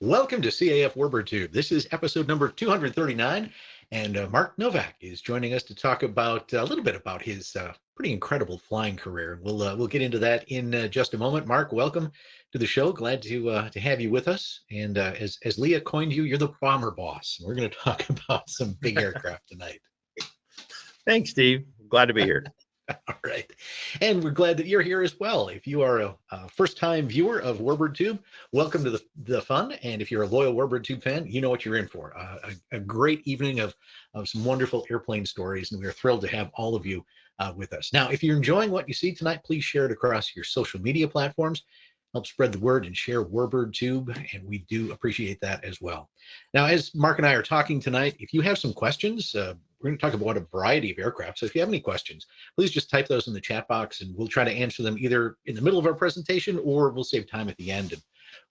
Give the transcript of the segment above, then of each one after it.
Welcome to CAF Warbird Tube. This is episode number 239, and Mark Novak is joining us to talk about a little bit about his pretty incredible flying career. We'll get into that in just a moment. Mark, welcome to the show. Glad to have you with us. And as Leah coined you, you're the bomber boss. We're going to talk about some big aircraft tonight. Thanks, Steve. Glad to be here. All right. And we're glad that you're here as well. If you are a first-time viewer of Warbird Tube, welcome to the fun. And if you're a loyal Warbird Tube fan, you know what you're in for. A great evening of some wonderful airplane stories, and we're thrilled to have all of you with us. Now, if you're enjoying what you see tonight, please share it across your social media platforms. Help spread the word and share Warbird Tube, and we do appreciate that as well. Now, as Mark and I are talking tonight, if you have some questions, we're going to talk about a variety of aircraft. So if you have any questions, please just type those in the chat box, and we'll try to answer them either in the middle of our presentation, or we'll save time at the end, and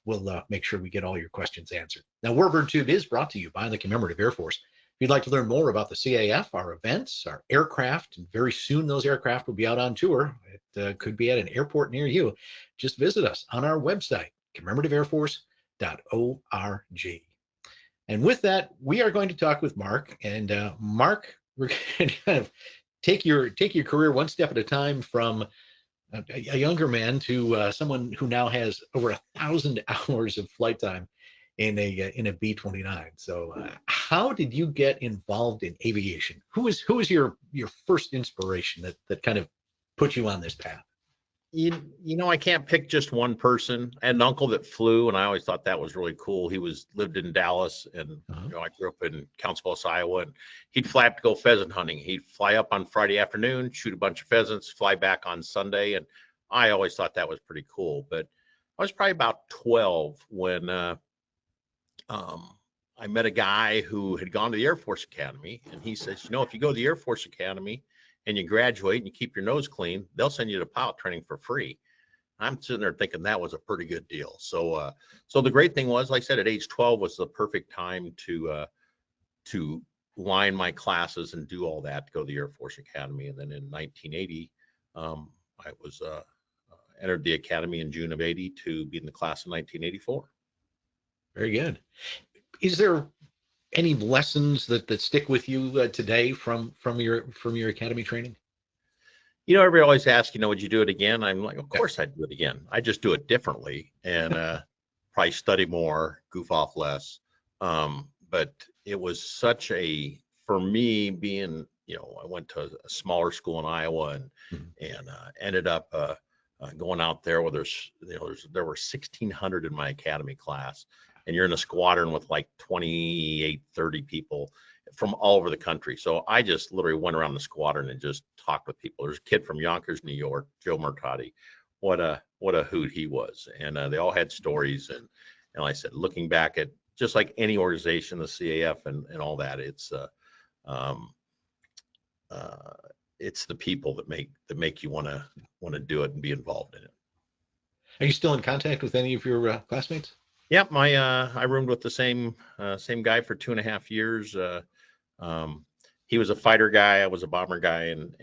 we'll make sure we get all your questions answered. Now, Warbird Tube is brought to you by the Commemorative Air Force. If you'd like to learn more about the CAF, our events, our aircraft, and very soon those aircraft will be out on tour. It could be at an airport near you. Just visit us on our website, commemorativeairforce.org. And with that, we are going to talk with Mark. And Mark, we're going to kind of take your career one step at a time from a younger man to someone who now has over 1,000 hours of flight time in a B-29. So how did you get involved in aviation? Who was your first inspiration that kind of put you on this path? You know, I can't pick just one person. I had an uncle that flew, and I always thought that was really cool. He lived in Dallas, and you know, I grew up in Council, Iowa, and he'd fly up to go pheasant hunting. He'd fly up on Friday afternoon, shoot a bunch of pheasants, fly back on Sunday, and I always thought that was pretty cool. But I was probably about 12 when I met a guy who had gone to the Air Force Academy, and he says, you know, if you go to the Air Force Academy and you graduate and you keep your nose clean, they'll send you to pilot training for free. I'm sitting there thinking that was a pretty good deal. So the great thing was, like I said, at age 12 was the perfect time to line my classes and do all that, to go to the Air Force Academy. And then in 1980, I was entered the Academy in June of 80 to be in the class of 1984. Very good. Is there any lessons that stick with you today from your academy training? You know, everybody always asks, you know, would you do it again? I'm like, of course I'd do it again. I just do it differently and probably study more, goof off less. But it was such for me being, you know, I went to a smaller school in Iowa and ended up going out there where there were 1,600 in my academy class. And you're in a squadron with like 28, 30 people from all over the country. So I just literally went around the squadron and just talked with people. There's a kid from Yonkers, New York, Joe Murtati. What a hoot he was. And they all had stories. And like I said, looking back at just like any organization, the CAF and all that, it's the people that make you want to do it and be involved in it. Are you still in contact with any of your classmates? Yep, I roomed with the same guy for 2.5 years. He was a fighter guy, I was a bomber guy, and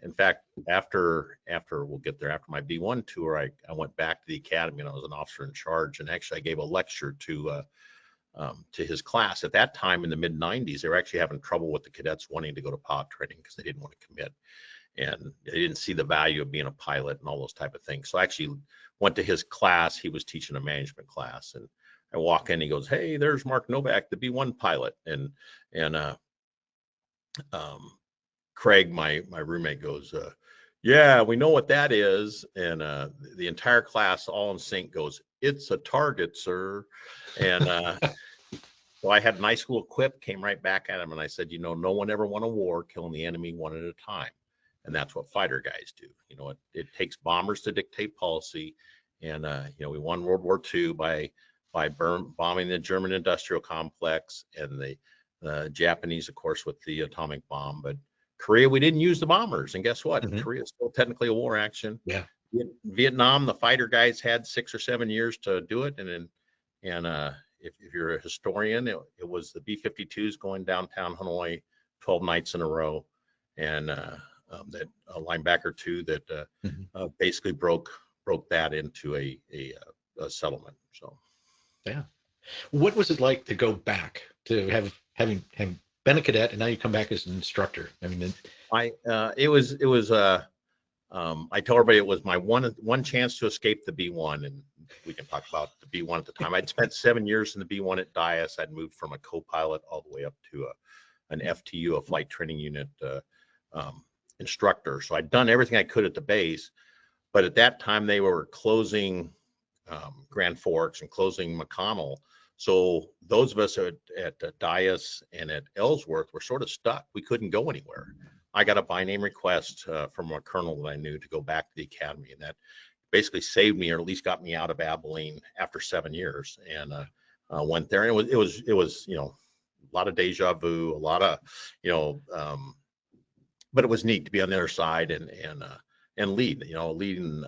in fact, after we'll get there, after my B1 tour, I went back to the academy and I was an officer in charge, and actually I gave a lecture to his class. At that time in the mid 90s, they were actually having trouble with the cadets wanting to go to pilot training because they didn't want to commit, and they didn't see the value of being a pilot and all those type of things. So I actually went to his class. He was teaching a management class, and I walk in, he goes, "Hey, there's Mark Novak, the B1 pilot." And Craig, my roommate, goes, "Yeah, we know what that is." And the entire class, all in sync, goes, "It's a target, sir." And so I had nice little quip, came right back at him, and I said, you know, no one ever won a war killing the enemy one at a time. And that's what fighter guys do. You know, it takes bombers to dictate policy. And, you know, we won World War II by bombing the German industrial complex, and the Japanese, of course, with the atomic bomb. But Korea, we didn't use the bombers. And guess what? Korea is still technically a war action. Yeah. Vietnam, the fighter guys had 6 or 7 years to do it. And if you're a historian, it was the B-52s going downtown Hanoi 12 nights in a row. And that linebacker too that basically broke that into a settlement. So yeah. What was it like to go back to having been a cadet and now you come back as an instructor? I mean, I tell everybody it was my one chance to escape the B-1, and we can talk about the B-1 at the time. I'd spent 7 years in the B-1 at Dias. I'd moved from a co-pilot all the way up to an FTU, a flight training unit instructor. So I'd done everything I could at the base, but at that time they were closing Grand Forks and closing McConnell. So those of us at Dias and at Ellsworth were sort of stuck. We couldn't go anywhere. I got a by name request from a colonel that I knew to go back to the academy, and that basically saved me, or at least got me out of Abilene after 7 years, and went there. And it was a lot of deja vu, a lot of but it was neat to be on the other side and lead. Leading.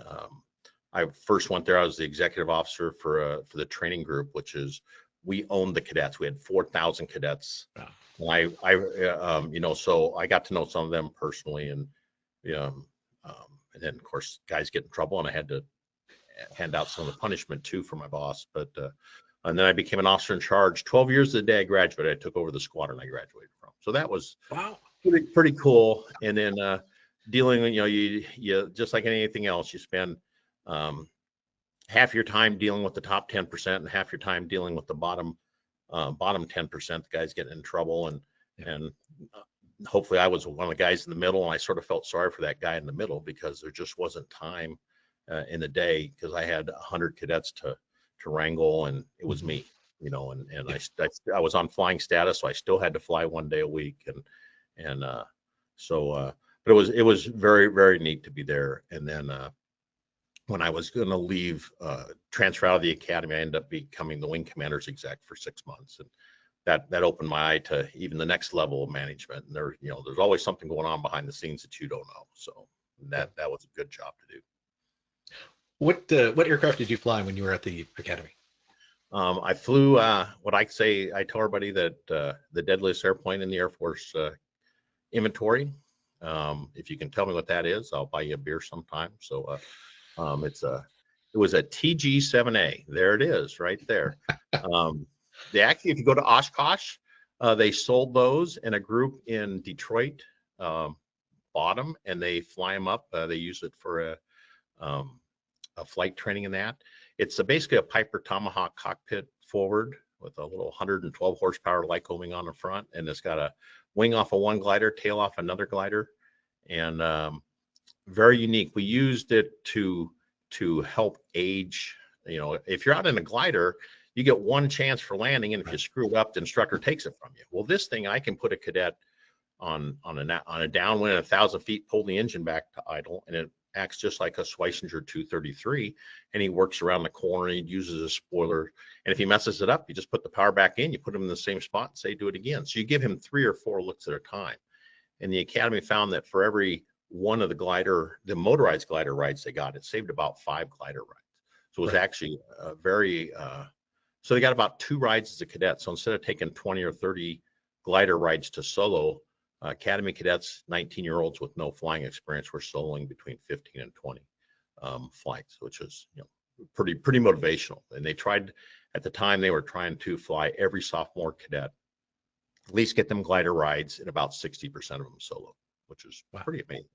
I first went there. I was the executive officer for the training group, which is we owned the cadets. We had 4,000 cadets. Wow. So I got to know some of them personally, and then of course guys get in trouble, and I had to hand out some of the punishment too for my boss. But and then I became an officer in charge. 12 years the day I graduated, I took over the squadron I graduated from. So that was pretty cool. And then dealing with you just like anything else, you spend half your time dealing with the top 10% and half your time dealing with the bottom 10%, the guys getting in trouble, and hopefully I was one of the guys in the middle, and I sort of felt sorry for that guy in the middle because there just wasn't time in the day, because I had 100 cadets to wrangle, and it was me, and I was on flying status, so I still had to fly 1 day a week, but it was very, very neat to be there. And then when I was going to leave, transfer out of the academy, I ended up becoming the wing commander's exec for 6 months, and that opened my eye to even the next level of management. And there's always something going on behind the scenes that you don't know. So that was a good job to do. What aircraft did you fly when you were at the academy? I flew what I tell everybody that the deadliest airplane in the Air Force inventory. If you can tell me what that is, I'll buy you a beer sometime. So it was a TG-7A. There it is, right there. They actually, if you go to Oshkosh, they sold those, and a group in Detroit bought them, and they fly them up. They use it for a flight training in that. It's basically a Piper Tomahawk cockpit forward with a little 112 horsepower Lycoming on the front, and it's got a wing off of one glider, tail off another glider, and very unique. We used it to help age. If you're out in a glider, you get one chance for landing, and if you screw up, the instructor takes it from you. Well, this thing, I can put a cadet on a downwind at 1,000 feet, pull the engine back to idle, and it acts just like a Schweissinger 233, and he works around the corner, he uses a spoiler, and if he messes it up, you just put the power back in, you put him in the same spot and say do it again. So you give him 3 or 4 looks at a time. And the academy found that for every one of the motorized glider rides they got, it saved about 5 glider rides. So it was actually very so they got about 2 rides as a cadet. So instead of taking 20 or 30 glider rides to solo, academy cadets, 19-year-olds with no flying experience, were soloing between 15 and 20 flights, which is pretty motivational. And they tried, at the time, they were trying to fly every sophomore cadet, at least get them glider rides, and about 60% of them solo, which is pretty amazing.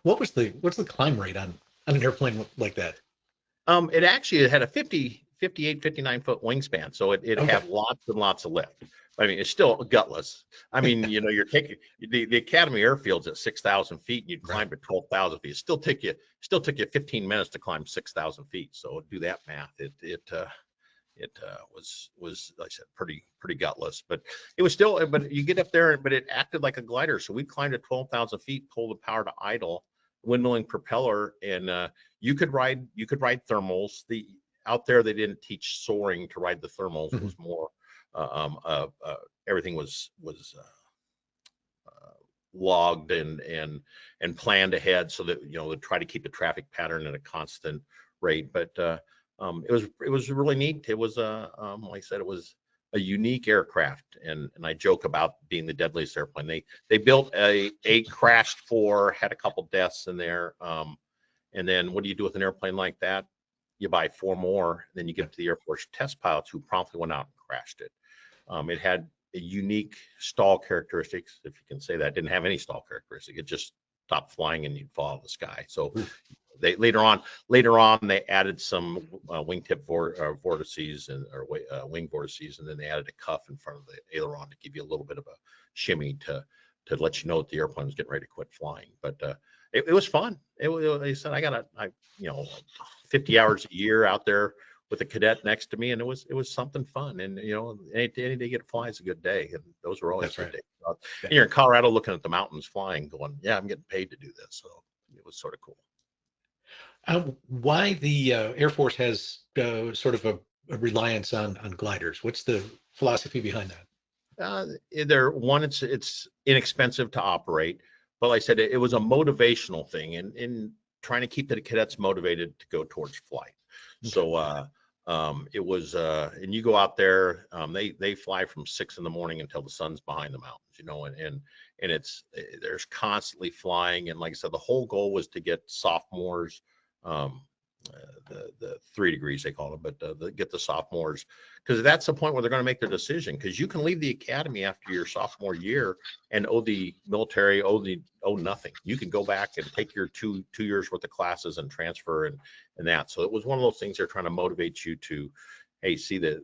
What's the climb rate on an airplane like that? It had a 58, 59 foot wingspan, so it had lots and lots of lift. I mean, it's still gutless. I mean, you're taking the academy airfield's at 6,000 feet, and you'd climb to 12,000 feet. It still took you 15 minutes to climb 6,000 feet. So do that math. It was, like I said, pretty gutless, but it was still. But you get up there, but it acted like a glider. So we climbed to 12,000 feet, pulled the power to idle, windmilling propeller, and you could ride thermals. Out there, they didn't teach soaring to ride the thermals. It was more. Everything was logged and planned ahead, so that they try to keep the traffic pattern at a constant rate. But it was really neat. It was like I said, it was a unique aircraft, and I joke about being the deadliest airplane. They built a crashed 4, had a couple deaths in there, and then what do you do with an airplane like that? you buy 4 more, then you get to the Air Force test pilots who promptly went out and crashed it. It had a unique stall characteristics, if you can say that. It didn't have any stall characteristic. It just stopped flying and you'd fall out of the sky. So they later on they added some wingtip vortices or wing vortices, and then they added a cuff in front of the aileron to give you a little bit of a shimmy to let you know that the airplane was getting ready to quit flying. But it was fun. They said I 50 hours a year out there with a cadet next to me, and it was something fun. And any day you get to fly is a good day, and those were always good days. And you're in Colorado looking at the mountains flying, going, yeah, I'm getting paid to do this. So it was sort of cool. Why the Air Force has sort of a reliance on gliders? What's the philosophy behind that? It's inexpensive to operate, but like I said, it was a motivational thing, and in trying to keep the cadets motivated to go towards flight. Okay. So it was, and you go out there, they fly from 6 in the morning until the sun's behind the mountains, and there's constantly flying. And like I said, the whole goal was to get sophomores, the 3 degrees they call it, but get the sophomores, because that's the point where they're going to make their decision. Because you can leave the academy after your sophomore year and owe the military owe nothing. You can go back and take your two years worth of classes and transfer and that. So it was one of those things they're trying to motivate you to, hey, see the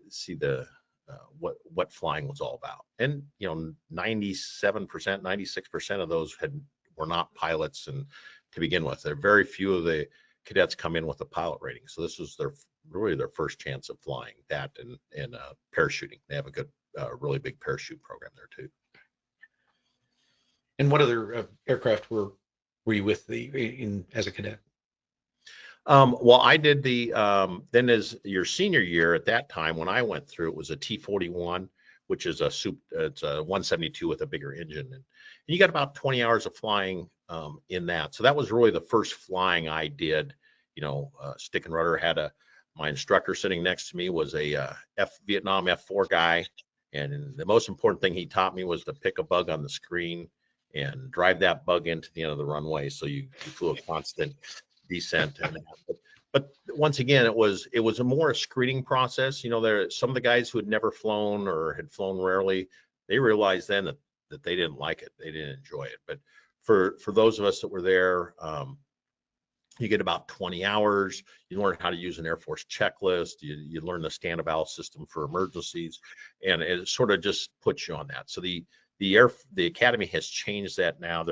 what flying was all about. And 97%, 96% of those were not pilots, and to begin with, there are very few of the cadets come in with a pilot rating. So this was really their first chance of flying that, and parachuting. They have a good, really big parachute program there too. And what other aircraft were you with as a cadet? Well, I did then as your senior year at that time when I went through, it was a T-41, which is it's a 172 with a bigger engine, and you got about 20 hours of flying in that. So that was really the first flying I did. Stick and rudder. My instructor sitting next to me was a Vietnam F4 guy, and the most important thing he taught me was to pick a bug on the screen and drive that bug into the end of the runway, so you flew a constant descent. And but once again, it was a more screening process. There some of the guys who had never flown or had flown rarely, they realized then that they didn't like it, they didn't enjoy it. But for those of us that were there, you get about 20 hours. You learn how to use an Air Force checklist. You learn the stand-about system for emergencies, and it sort of just puts you on that. So the academy has changed that now.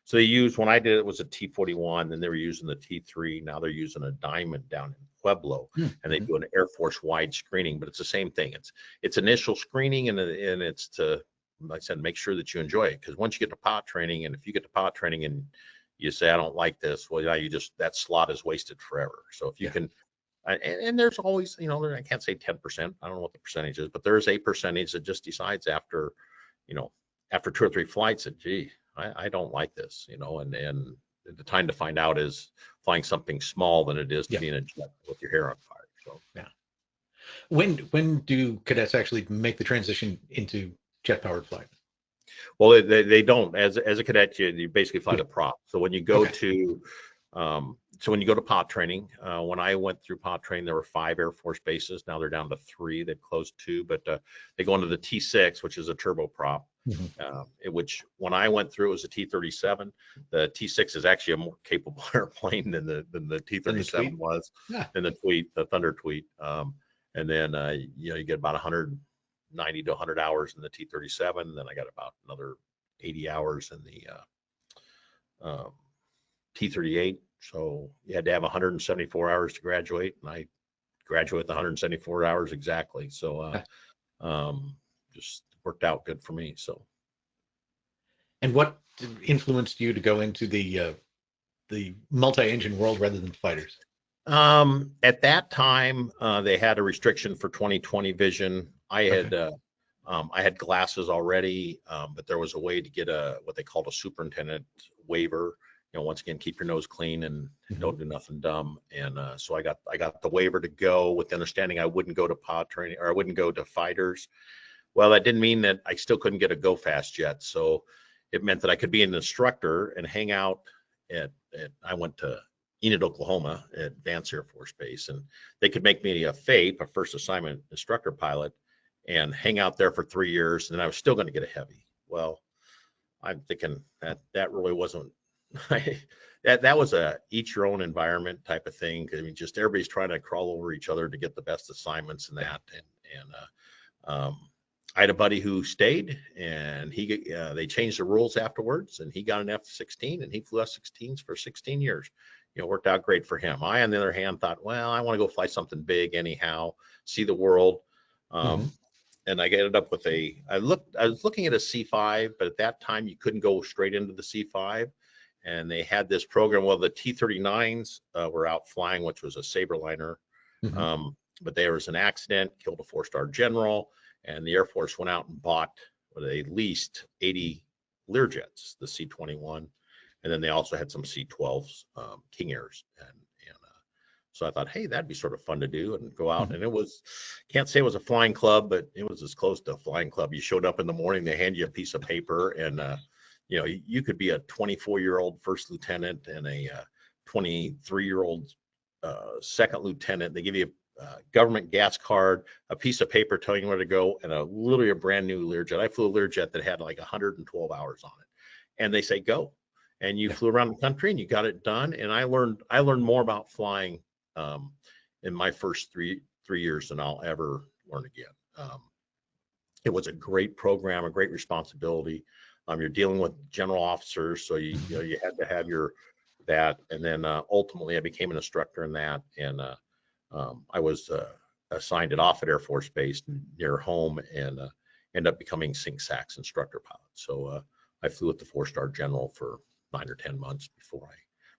So they used, when I did it was a T-41, then they were using the T-3. Now they're using a Diamond down in Pueblo, and they do an Air Force wide screening. But it's the same thing. It's initial screening, and it's to, like I said, make sure that you enjoy it. Because once you get to pilot training, and if you get to pilot training and you say, I don't like this, well, that slot is wasted forever. So if you can, and there's always, I can't say 10%, I don't know what the percentage is, but there's a percentage that just decides after 2 or 3 flights that, gee, I don't like this, and the time to find out is flying something small than it is to be in a jet with your hair on fire. So when do cadets actually make the transition into jet powered flight? Well, they don't. As a cadet, you basically fly the prop. So when you go to pilot training, when I went through pilot training, there were 5 Air Force bases. Now they're down to 3. They've closed 2, but they go into the T6, which is a turboprop. Which when I went through, it was a T-37. The T6 is actually a more capable airplane than the T-37 was, than the Thunder Tweet. And then you get about 190 to 100 hours in the T-37. Then I got about another 80 hours in the T-38. So you had to have 174 hours to graduate, and I graduated with 174 hours exactly. So just worked out good for me. So, and what influenced you to go into the multi-engine world rather than fighters? At that time, they had a restriction for 20/20 vision. I had glasses already, but there was a way to get what they called a superintendent waiver. Once again, keep your nose clean and don't do nothing dumb. And so I got the waiver to go, with the understanding I wouldn't go to pilot training, or I wouldn't go to fighters. Well, that didn't mean that I still couldn't get a go fast jet. So it meant that I could be an instructor and hang out I went to Enid, Oklahoma at Vance Air Force Base, and they could make me a FAPE, a first assignment instructor pilot, and hang out there for 3 years, and I was still going to get a heavy. Well, I'm thinking that really wasn't that was a each your own environment type of thing. I mean, just everybody's trying to crawl over each other to get the best assignments and that. And I had a buddy who stayed, and they changed the rules afterwards, and he got an F-16, and he flew F-16s for 16 years. Worked out great for him. I, on the other hand, thought, well, I want to go fly something big anyhow, see the world. And I ended up with I was looking at a C5, but at that time you couldn't go straight into the C5. And they had this program. Well, the T-39s were out flying, which was a Saberliner. But there was an accident, killed a 4-star general, and the Air Force went out and bought, they leased 80 Learjets, the C-21. And then they also had some C-12s, King Airs. So I thought, hey, that'd be sort of fun to do and go out. And it was, can't say it was a flying club, but it was as close to a flying club. You showed up in the morning, they hand you a piece of paper, and you could be a 24-year-old first lieutenant and a 23-year-old second lieutenant. They give you a government gas card, a piece of paper telling you where to go, and literally a brand new Learjet. I flew a Learjet that had like 112 hours on it, and they say go, and you flew around the country and you got it done. And I learned more about flying in my first three years than I'll ever learn again. It was a great program, a great responsibility. You're dealing with general officers, so you had to have that. And then ultimately, I became an instructor in that, and I was assigned at Offutt Air Force Base near home, and ended up becoming SINC-SAC's instructor pilot. So I flew with the 4-star general for 9 or 10 months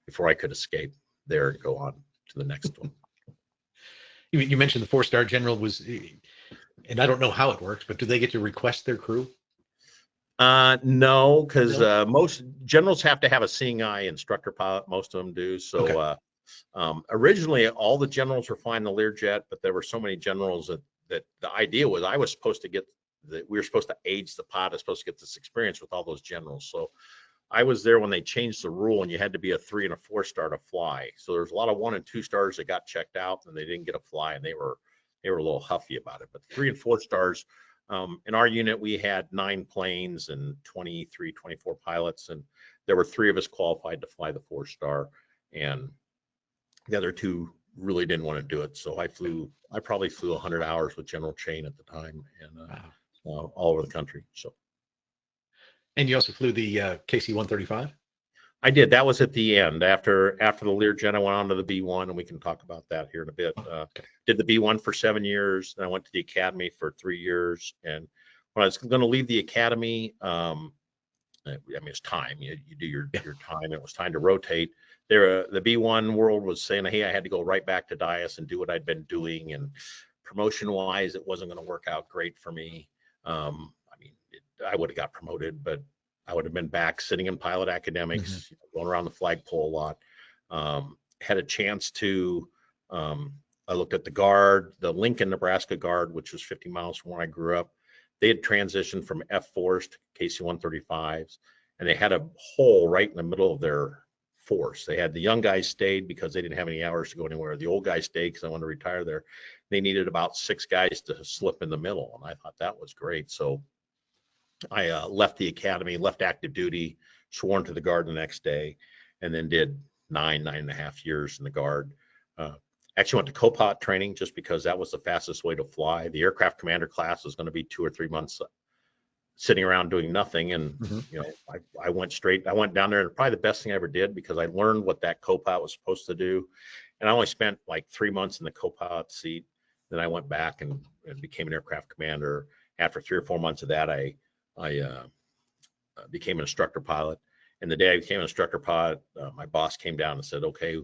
before I could escape there and go on to the next one. You mentioned the 4-star general was, and I don't know how it works, but do they get to request their crew? No, because most generals have to have a seeing eye instructor pilot. Most of them do. So originally, all the generals were flying the Learjet, but there were so many generals that the idea was we were supposed to age the pilot, supposed to get this experience with all those generals. So I was there when they changed the rule, and you had to be a 3 and a 4-star to fly. So there's a lot of 1 and 2 stars that got checked out, and they didn't get a fly, and they were a little huffy about it. But 3 and 4 stars, in our unit, we had 9 planes and 23, 24 pilots, and there were 3 of us qualified to fly the 4-star, and the other 2 really didn't want to do it. So I probably flew 100 hours with General Chain at the time, and all over the country. So. And you also flew the KC-135? I did. That was at the end. After the Learjet, I went on to the B-1, and we can talk about that here in a bit. Did the B-1 for 7 years, then I went to the academy for 3 years. And when I was going to leave the academy, I mean, it's time. You do your time. It was time to rotate. The B-1 world was saying, hey, I had to go right back to DIAS and do what I'd been doing. And promotion-wise, it wasn't going to work out great for me. I would have got promoted, but I would have been back sitting in pilot academics, going around the flagpole a lot. Had a chance to, I looked at the Guard, the Lincoln, Nebraska Guard, which was 50 miles from where I grew up. They had transitioned from F-4s to KC-135s, and they had a hole right in the middle of their force. They had the young guys stayed because they didn't have any hours to go anywhere. The old guys stayed because I wanted to retire there. They needed about 6 guys to slip in the middle, and I thought that was great. So I left the academy, left active duty, sworn to the Guard the next day, and then did 9.5 years in the Guard. Actually went to co-pilot training just because that was the fastest way to fly. The aircraft commander class was going to be 2 or 3 months sitting around doing nothing. And, I went down there, and probably the best thing I ever did, because I learned what that co-pilot was supposed to do. And I only spent like 3 months in the co-pilot seat. Then I went back and became an aircraft commander. After 3 or 4 months of that, I became an instructor pilot. And the day I became an instructor pilot, my boss came down and said, okay,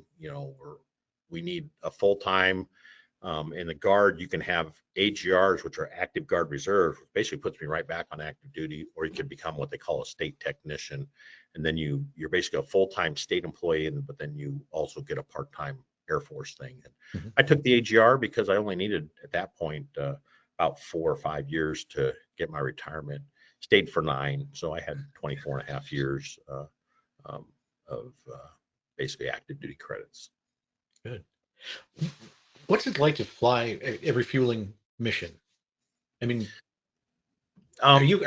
we need a full-time in the Guard. You can have AGRs, which are active Guard reserve, which basically puts me right back on active duty, or you could become what they call a state technician. And then you're basically a full-time state employee, but then you also get a part-time Air Force thing. And I took the AGR because I only needed at that point about 4 or 5 years to get my retirement. Stayed for 9, so I had 24.5 years of basically active duty credits. Good. What's it like to fly a refueling mission? I mean, are Um, you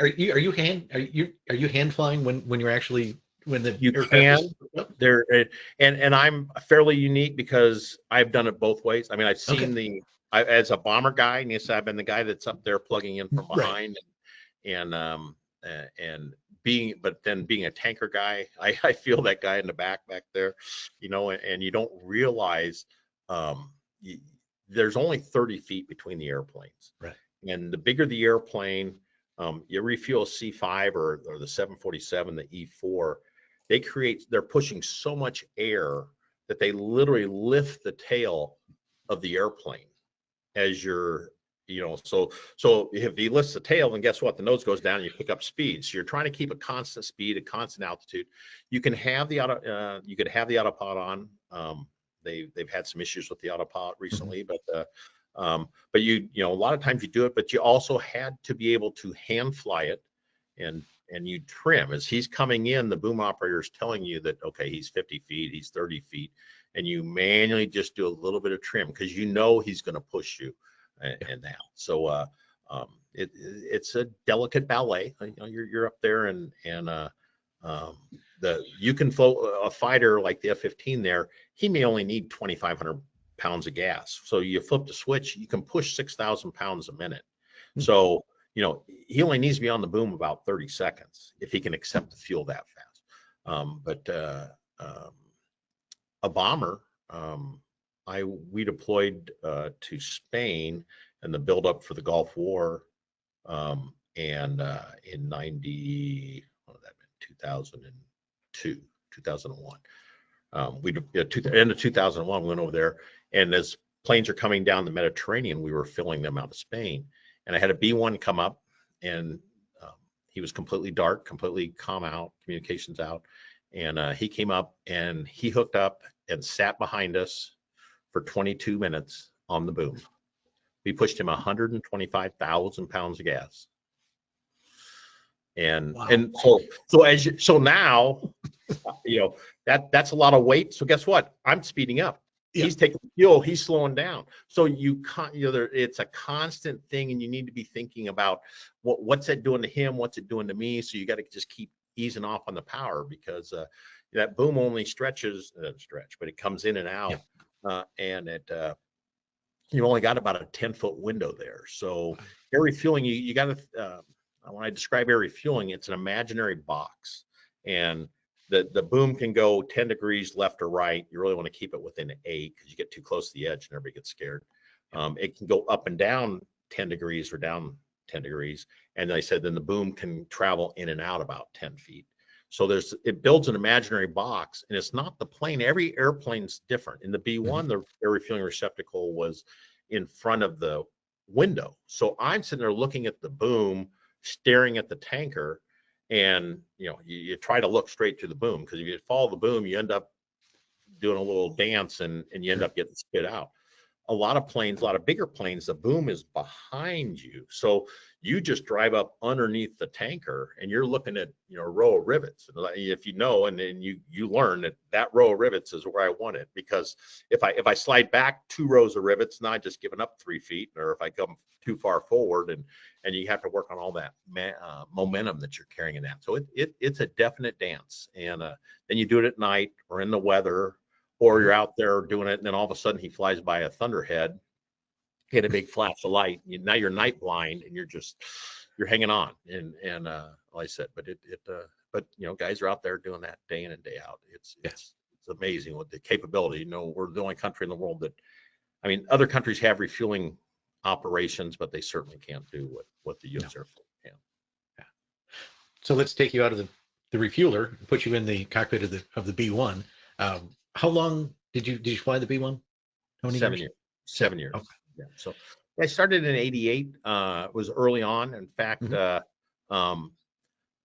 hand flying when you're actually when the you aircraft can is there, and I'm fairly unique because I've done it both ways. I mean, I've okay, seen as a bomber guy, and yes, I've been the guy that's up there plugging in from right? behind, and being, but then being a tanker guy, I feel that guy in the back there, and you don't realize um, you, there's only 30 feet between the airplanes, Right. and the bigger the airplane, you refuel C5 or the 747, the E4, they're pushing so much air that they literally lift the tail of the airplane as you're, so if he lifts the tail, then guess what? The nose goes down and you pick up speed. So you're trying to keep a constant speed, a constant altitude. You can have the you could have the autopilot on. They've had some issues with the autopilot recently, but a lot of times you do it, but you also had to be able to hand fly it, and you trim as he's coming in. The boom operator is telling you that, okay, he's 50 feet, he's 30 feet, and you manually just do a little bit of trim because he's going to push you and out. So it's a delicate ballet. You're up there, and you can float a fighter like the F-15 there. He may only need 2,500 pounds of gas. So you flip the switch, you can push 6,000 pounds a minute. So, he only needs to be on the boom about 30 seconds if he can accept the fuel that fast. But a bomber, we deployed to Spain and the buildup for the Gulf War, and in 2002, 2001. End of 2001, we went over there, and as planes are coming down the Mediterranean, we were filling them out of Spain. And I had a B-1 come up, and he was completely dark, completely calm out, communications out. And he came up and he hooked up and sat behind us for 22 minutes on the boom. We pushed him 125,000 pounds of gas. And Wow. and so now, that's a lot of weight. So guess what? I'm speeding up. Yeah. He's taking fuel. He's slowing down. So it's a constant thing, and you need to be thinking about what's it doing to him, what's it doing to me. So you got to just keep easing off on the power, because that boom only stretches, but it comes in and out, and you only got about a 10-foot window there. So air refueling, you got to. When I describe air refueling, it's an imaginary box, and the boom can go 10 degrees left or right. You really want to keep it within 8, because you get too close to the edge and everybody gets scared. It can go up and down 10 degrees or down 10 degrees. And I said, then the boom can travel in and out about 10 feet. So it builds an imaginary box, and it's not the plane. Every airplane's different. In the B-1, the air refueling receptacle was in front of the window. So I'm sitting there looking at the boom, staring at the tanker, and you try to look straight to the boom, because if you follow the boom, you end up doing a little dance, and you end up getting spit out. A lot of bigger planes, the boom is behind you, so you just drive up underneath the tanker, and you're looking at a row of rivets. If and then you learn that row of rivets is where I want it, because if I slide back 2 rows of rivets, now I just given up 3 feet, or if I come too far forward, and you have to work on all that momentum that you're carrying in that. So it's a definite dance, and then you do it at night or in the weather, or you're out there doing it, and then all of a sudden he flies by a thunderhead, hit a big flash of light. Now you're night blind, and you're hanging on. And like I said, but guys are out there doing that day in and day out. It's amazing with the capability. We're the only country in the world that, other countries have refueling operations, but they certainly can't do what the U.S. Air Force can. Yeah. So let's take you out of the refueler and put you in the cockpit of the B-1. How long did you fly the B-1? How many 7 years? years. 7 years. Okay. Yeah. So I started in '88. It was early on. In fact,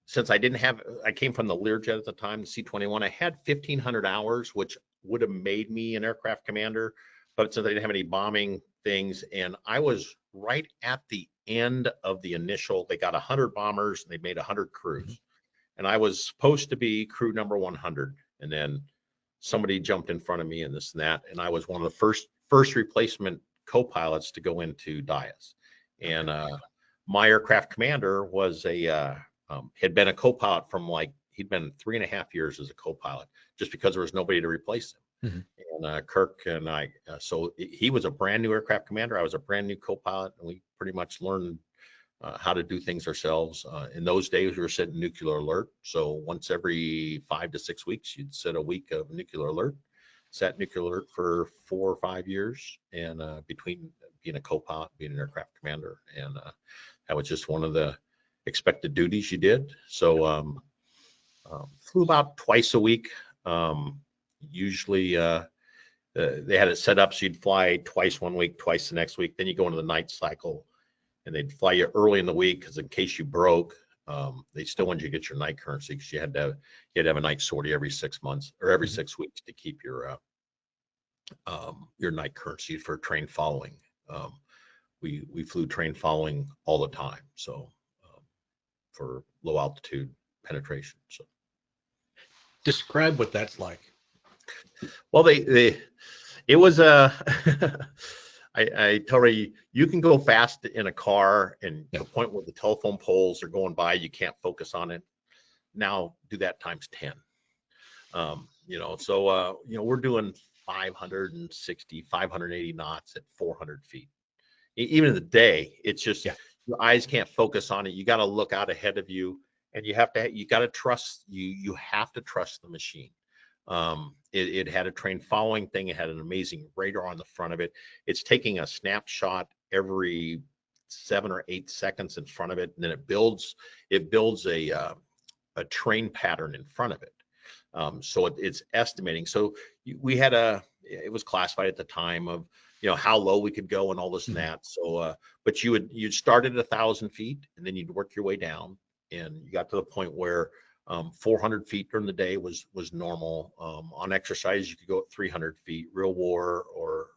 since I came from the Learjet at the time, the C-21, I had 1,500 hours, which would have made me an aircraft commander. But since I didn't have any bombing things, and I was right at the end of the initial, they got 100 bombers, and they made 100 crews. And I was supposed to be crew number 100. And then somebody jumped in front of me and this and that, and I was one of the first replacement co-pilots to go into DIAS. And my aircraft commander was had been a co-pilot from he'd been 3.5 years as a co-pilot, just because there was nobody to replace him. Mm-hmm. And Kirk and I, so he was a brand new aircraft commander. I was a brand new co-pilot, and we pretty much learned how to do things ourselves. In those days, we were setting nuclear alert. So once every 5 to 6 weeks, you'd set a week of nuclear alert. Sat nuclear alert for 4 or 5 years, and between being a co-pilot, being an aircraft commander, and that was just one of the expected duties you did. So flew about twice a week. Usually they had it set up so you'd fly twice one week, twice the next week. Then you go into the night cycle, and they'd fly you early in the week because in case you broke, they still wanted you to get your night currency, because you had to have a night sortie every 6 months or every 6 weeks to keep your night currency for train following. We flew train following all the time, so for low altitude penetration. So describe what that's like. Well, it was I tell you, you can go fast in a car, and to the point where the telephone poles are going by, you can't focus on it. Now do that times 10. So we're doing 560, 580 knots at 400 feet. Even in the day, it's just your eyes can't focus on it. You got to look out ahead of you, and you have to trust the machine. It had a train following thing. It had an amazing radar on the front of it. It's taking a snapshot every 7 or 8 seconds in front of it, and then it builds a train pattern in front of it. So it's estimating. So it was classified at the time of how low we could go and all this and that. So but you'd start at 1,000 feet, and then you'd work your way down, and you got to the point where 400 feet during the day was normal. On exercise, you could go at 300 feet. Real war or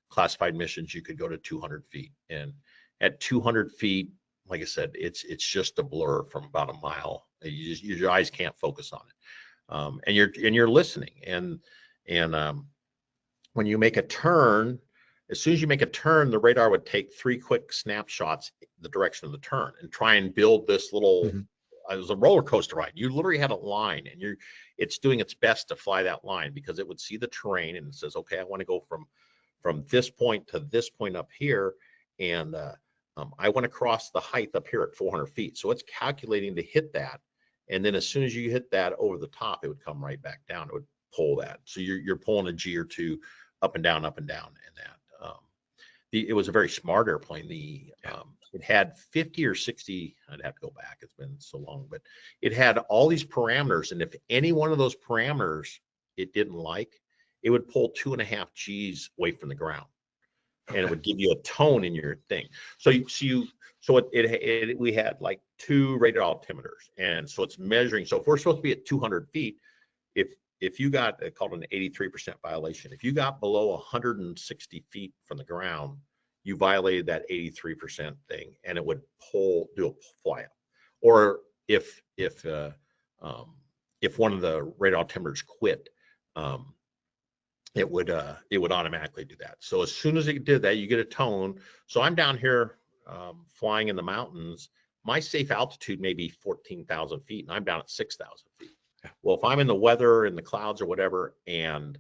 classified missions, you could go to 200 feet. And at 200 feet, like I said, it's just a blur from about a mile. Your eyes can't focus on it, and you're listening. And when you make a turn, as soon as you make a turn, the radar would take 3 quick snapshots the direction of the turn and try and build this little. Mm-hmm. It was a roller coaster ride. You literally had a line, and it's doing its best to fly that line, because it would see the terrain and it says, okay, I want to go from this point to this point up here, and I want to cross the height up here at 400 feet. So it's calculating to hit that, and then as soon as you hit that over the top, it would come right back down. It would pull that. So you're pulling a G or two up and down, and that. It was a very smart airplane. It had 50 or 60, I'd have to go back, it's been so long, but it had all these parameters, and if any one of those parameters it didn't like, it would pull 2.5 Gs away from the ground, and it would give you a tone in your thing. So we had like 2 radar altimeters, and so it's measuring. So if we're supposed to be at 200 feet, if you got called an 83% violation, if you got below 160 feet from the ground, you violated that 83% thing, and it would do a fly up. Or if one of the radar altimeters quit, it would automatically do that. So as soon as it did that, you get a tone. So I'm down here flying in the mountains. My safe altitude may be 14,000 feet, and I'm down at 6,000 feet. Well, if I'm in the weather, in the clouds or whatever, and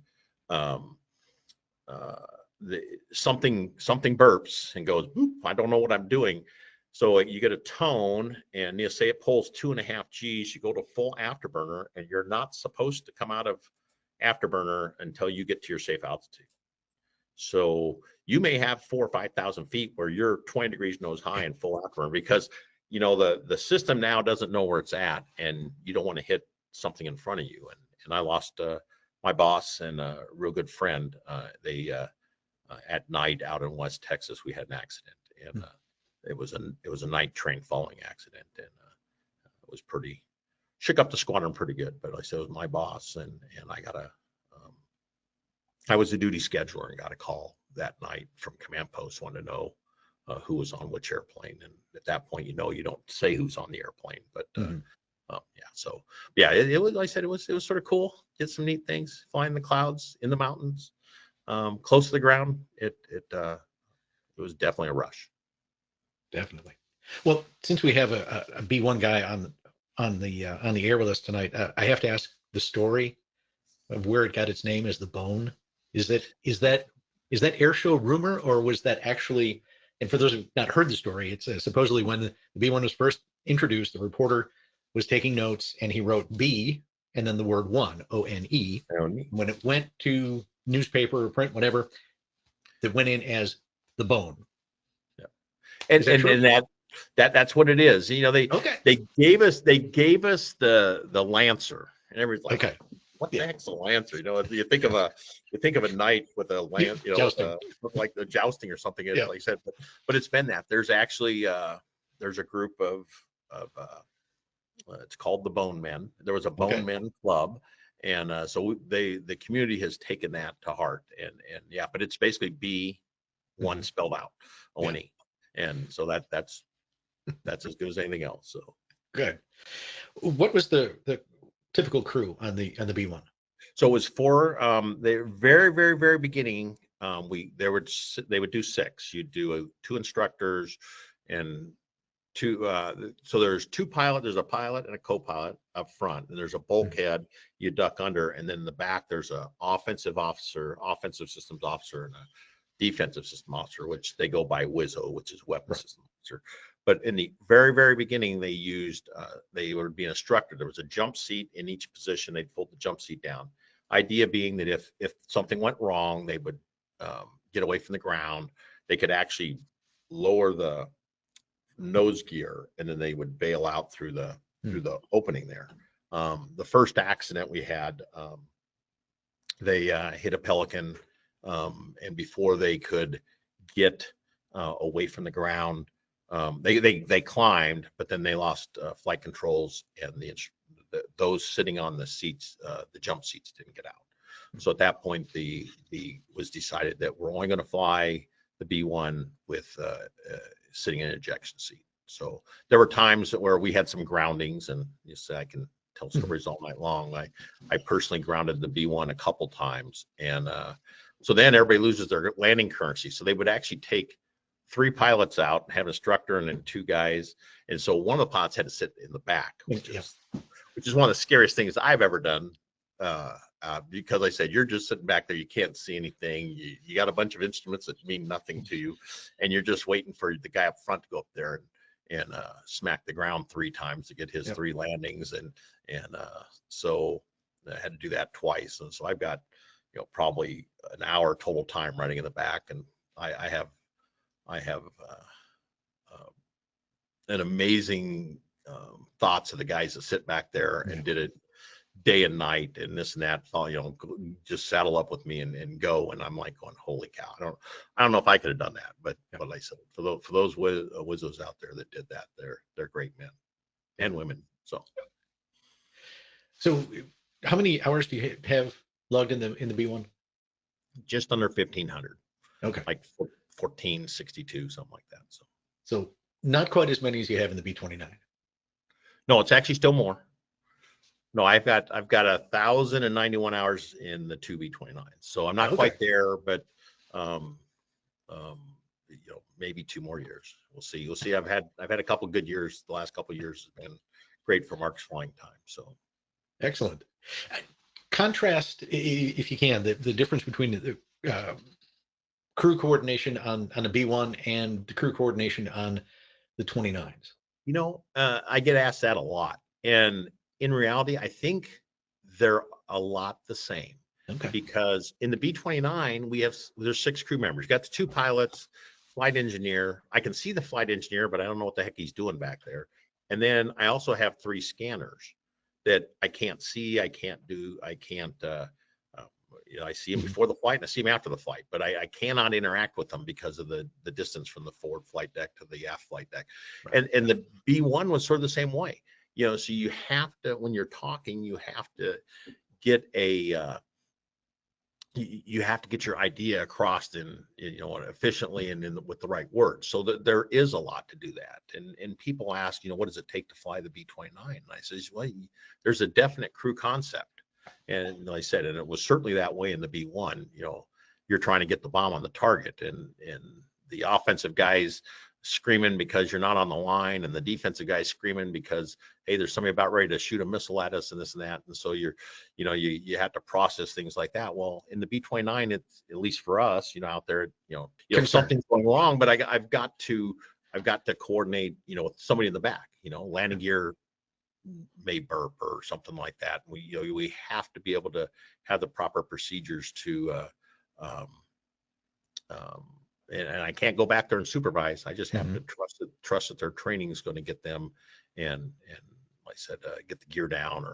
something burps and goes, boop, I don't know what I'm doing. So you get a tone, and you say it pulls 2.5 Gs, you go to full afterburner, and you're not supposed to come out of afterburner until you get to your safe altitude. So you may have 4,000 or 5,000 feet where you're 20 degrees nose high in full afterburner, because the system now doesn't know where it's at, and you don't want to hit something in front of you. And I lost my boss and a real good friend. At night out in West Texas, we had an accident, and it was a night train following accident, and it was pretty, shook up the squadron pretty good. But like I said, it was my boss, and I was the duty scheduler, and got a call that night from command post, wanted to know who was on which airplane. And at that point, you don't say who's on the airplane, but Yeah, so yeah, it was, like I said, it was sort of cool. Did some neat things, flying the clouds, in the mountains, close to the ground. It was definitely a rush. Definitely. Well, since we have a B1 guy on the air with us tonight, I have to ask the story of where it got its name as the Bone. Is that air show rumor, or was that actually? And for those who've not heard the story, it's supposedly when the B1 was first introduced, the reporter was taking notes and he wrote B and then the word one, ONE. When it went to newspaper or print, whatever, that went in as the Bone. Yeah. And that's what it is. You know, they gave us the Lancer, and everybody's like, okay, what the heck's a Lancer? You know, you think of a knight with a lance, you know, jousting. Like the jousting or something. Yeah. Like I said, but it's been that. There's actually there's a group of it's called the Bone Men. There was a Bone Men Club, and so the community has taken that to heart, and yeah, but it's basically B1 spelled out, ONE, and so that's as good as anything else. So good. What was the typical crew on the B1? So it was for the very beginning. They would do 6. You'd do 2 instructors and 2. So there's 2 pilots. There's a pilot and a co-pilot up front, and there's a bulkhead you duck under, and then in the back there's a offensive systems officer, and a defensive system officer, which they go by WISO, which is weapons system officer. But in the very beginning, they would be an instructor. There was a jump seat in each position. They'd fold the jump seat down. Idea being that if something went wrong, they would get away from the ground. They could actually lower the nose gear, and then they would bail out through the opening there. The first accident we had, they hit a Pelican, and before they could get away from the ground, they climbed, but then they lost flight controls, and those sitting on the seats, the jump seats, didn't get out. So at that point, was decided that we're only going to fly the B1 with sitting in an ejection seat. So there were times where we had some groundings, and you say I can tell stories all night long. I personally grounded the B1 a couple times, and so then everybody loses their landing currency. So they would actually take 3 pilots out, have an instructor, and then 2 guys. And so one of the pilots had to sit in the back, which is one of the scariest things I've ever done. Because I said, you're just sitting back there, you can't see anything. You got a bunch of instruments that mean nothing to you, and you're just waiting for the guy up front to go up there and smack the ground 3 times to get his 3 landings. And so I had to do that twice. And so I've got, probably an hour total time running in the back, and I have an amazing thoughts of the guys that sit back there and did it day and night and this and that, just saddle up with me and go. And I'm like going, holy cow. I don't know if I could have done that, but like I said, for those wizzos out there that did that, they're great men and women. So how many hours do you have logged in the B1? Just under 1,500. Okay. Like 1462, something like that. So not quite as many as you have in the B-29. No, it's actually still more. No, I've got 1,091 hours in the 2 B-29. So I'm not quite there, but maybe 2 more years. We'll see. You'll see. I've had a couple of good years. The last couple of years have been great for Mark's flying time. So excellent. Contrast, if you can, the difference between the crew coordination on a B1 and the crew coordination on the 29s. I get asked that a lot, and in reality, I think they're a lot the same. Okay. Because in the B-29, there's 6 crew members. You got the 2 pilots, flight engineer. I can see the flight engineer, but I don't know what the heck he's doing back there. And then I also have 3 scanners that I can't see. I see them before the flight and I see them after the flight, but I cannot interact with them because of the distance from the forward flight deck to the aft flight deck. Right. And the B1 was sort of the same way. So you have to, when you're talking, you have to get a you have to get your idea across efficiently and with the right words. So that there is a lot to do that. And people ask, what does it take to fly the B-29? And I says, well, there's a definite crew concept. And I said, and it was certainly that way in the B-1. You're trying to get the bomb on the target, and the offensive guys screaming because you're not on the line, and the defensive guys screaming because, hey, there's somebody about ready to shoot a missile at us and this and that. And so you have to process things like that. Well, in the B-29, it's, at least for us, out there, something's going wrong, but I've got to coordinate, with somebody in the back, landing gear may burp or something like that. We have to be able to have the proper procedures to, and I can't go back there and supervise. I just have to trust that their training is going to get them, and like I said, get the gear down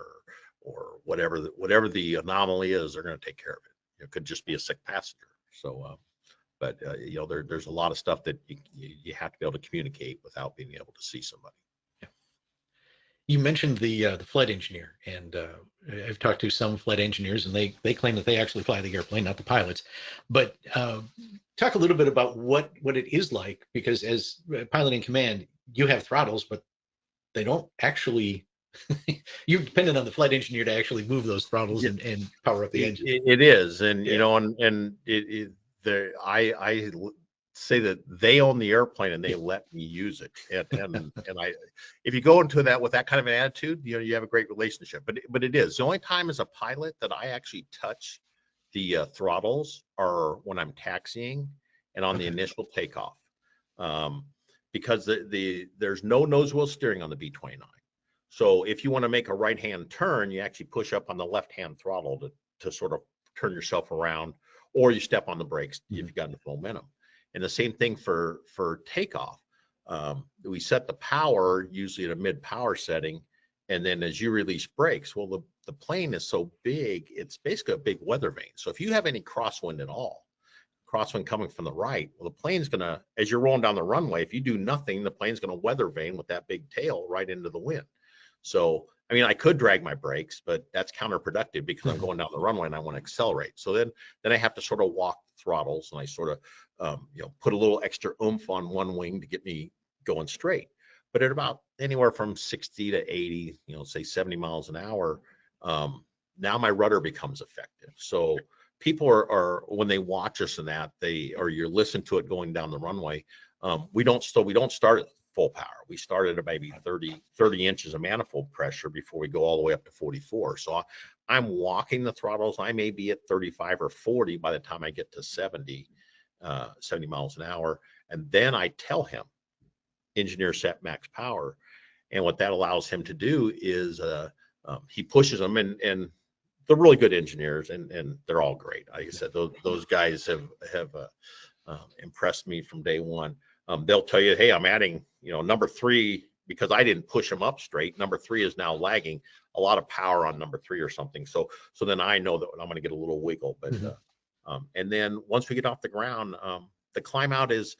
or whatever the anomaly is, they're going to take care of it. It could just be a sick passenger. So, but there's a lot of stuff that you have to be able to communicate without being able to see somebody. Yeah. You mentioned the flight engineer, and I've talked to some flight engineers, and they claim that they actually fly the airplane, not the pilots. But talk a little bit about what it is like, because as pilot in command, you have throttles, but they don't actually. You're dependent on the flight engineer to actually move those throttles and power up the engine. It is, and I say that they own the airplane and they let me use it, and if you go into that with that kind of an attitude, you have a great relationship. But it is the only time as a pilot that I actually touch the throttles are when I'm taxiing and on the initial takeoff, because there's no nose wheel steering on the B-29. So if you want to make a right-hand turn, you actually push up on the left-hand throttle to sort of turn yourself around, or you step on the brakes if you've got enough momentum. And the same thing for takeoff. We set the power usually at a mid-power setting, and then as you release brakes, well, the plane is so big, it's basically a big weather vane. So if you have any crosswind at all, crosswind coming from the right, well, the plane's gonna, as you're rolling down the runway, if you do nothing, the plane's gonna weather vane with that big tail right into the wind. So, I mean, I could drag my brakes, but that's counterproductive because I'm going down the runway and I want to accelerate. So then I have to sort of walk the throttles, and I sort of, put a little extra oomph on one wing to get me going straight. But at about anywhere from 60 to 80, say 70 miles an hour, now my rudder becomes effective. So people are when they watch us in that, or you listen to it going down the runway, we don't start at full power. We started at maybe 30 inches of manifold pressure before we go all the way up to 44. So I'm walking the throttles. I may be at 35 or 40 by the time I get to 70 miles an hour. And then I tell him, engineer set max power. And what that allows him to do is he pushes them, and they're really good engineers, and they're all great. Like I said, those guys have impressed me from day one. They'll tell you, hey, I'm adding, number 3, because I didn't push them up straight. Number 3 is now lagging a lot of power on number 3 or something. So then I know that I'm going to get a little wiggle. But and then once we get off the ground, the climb out is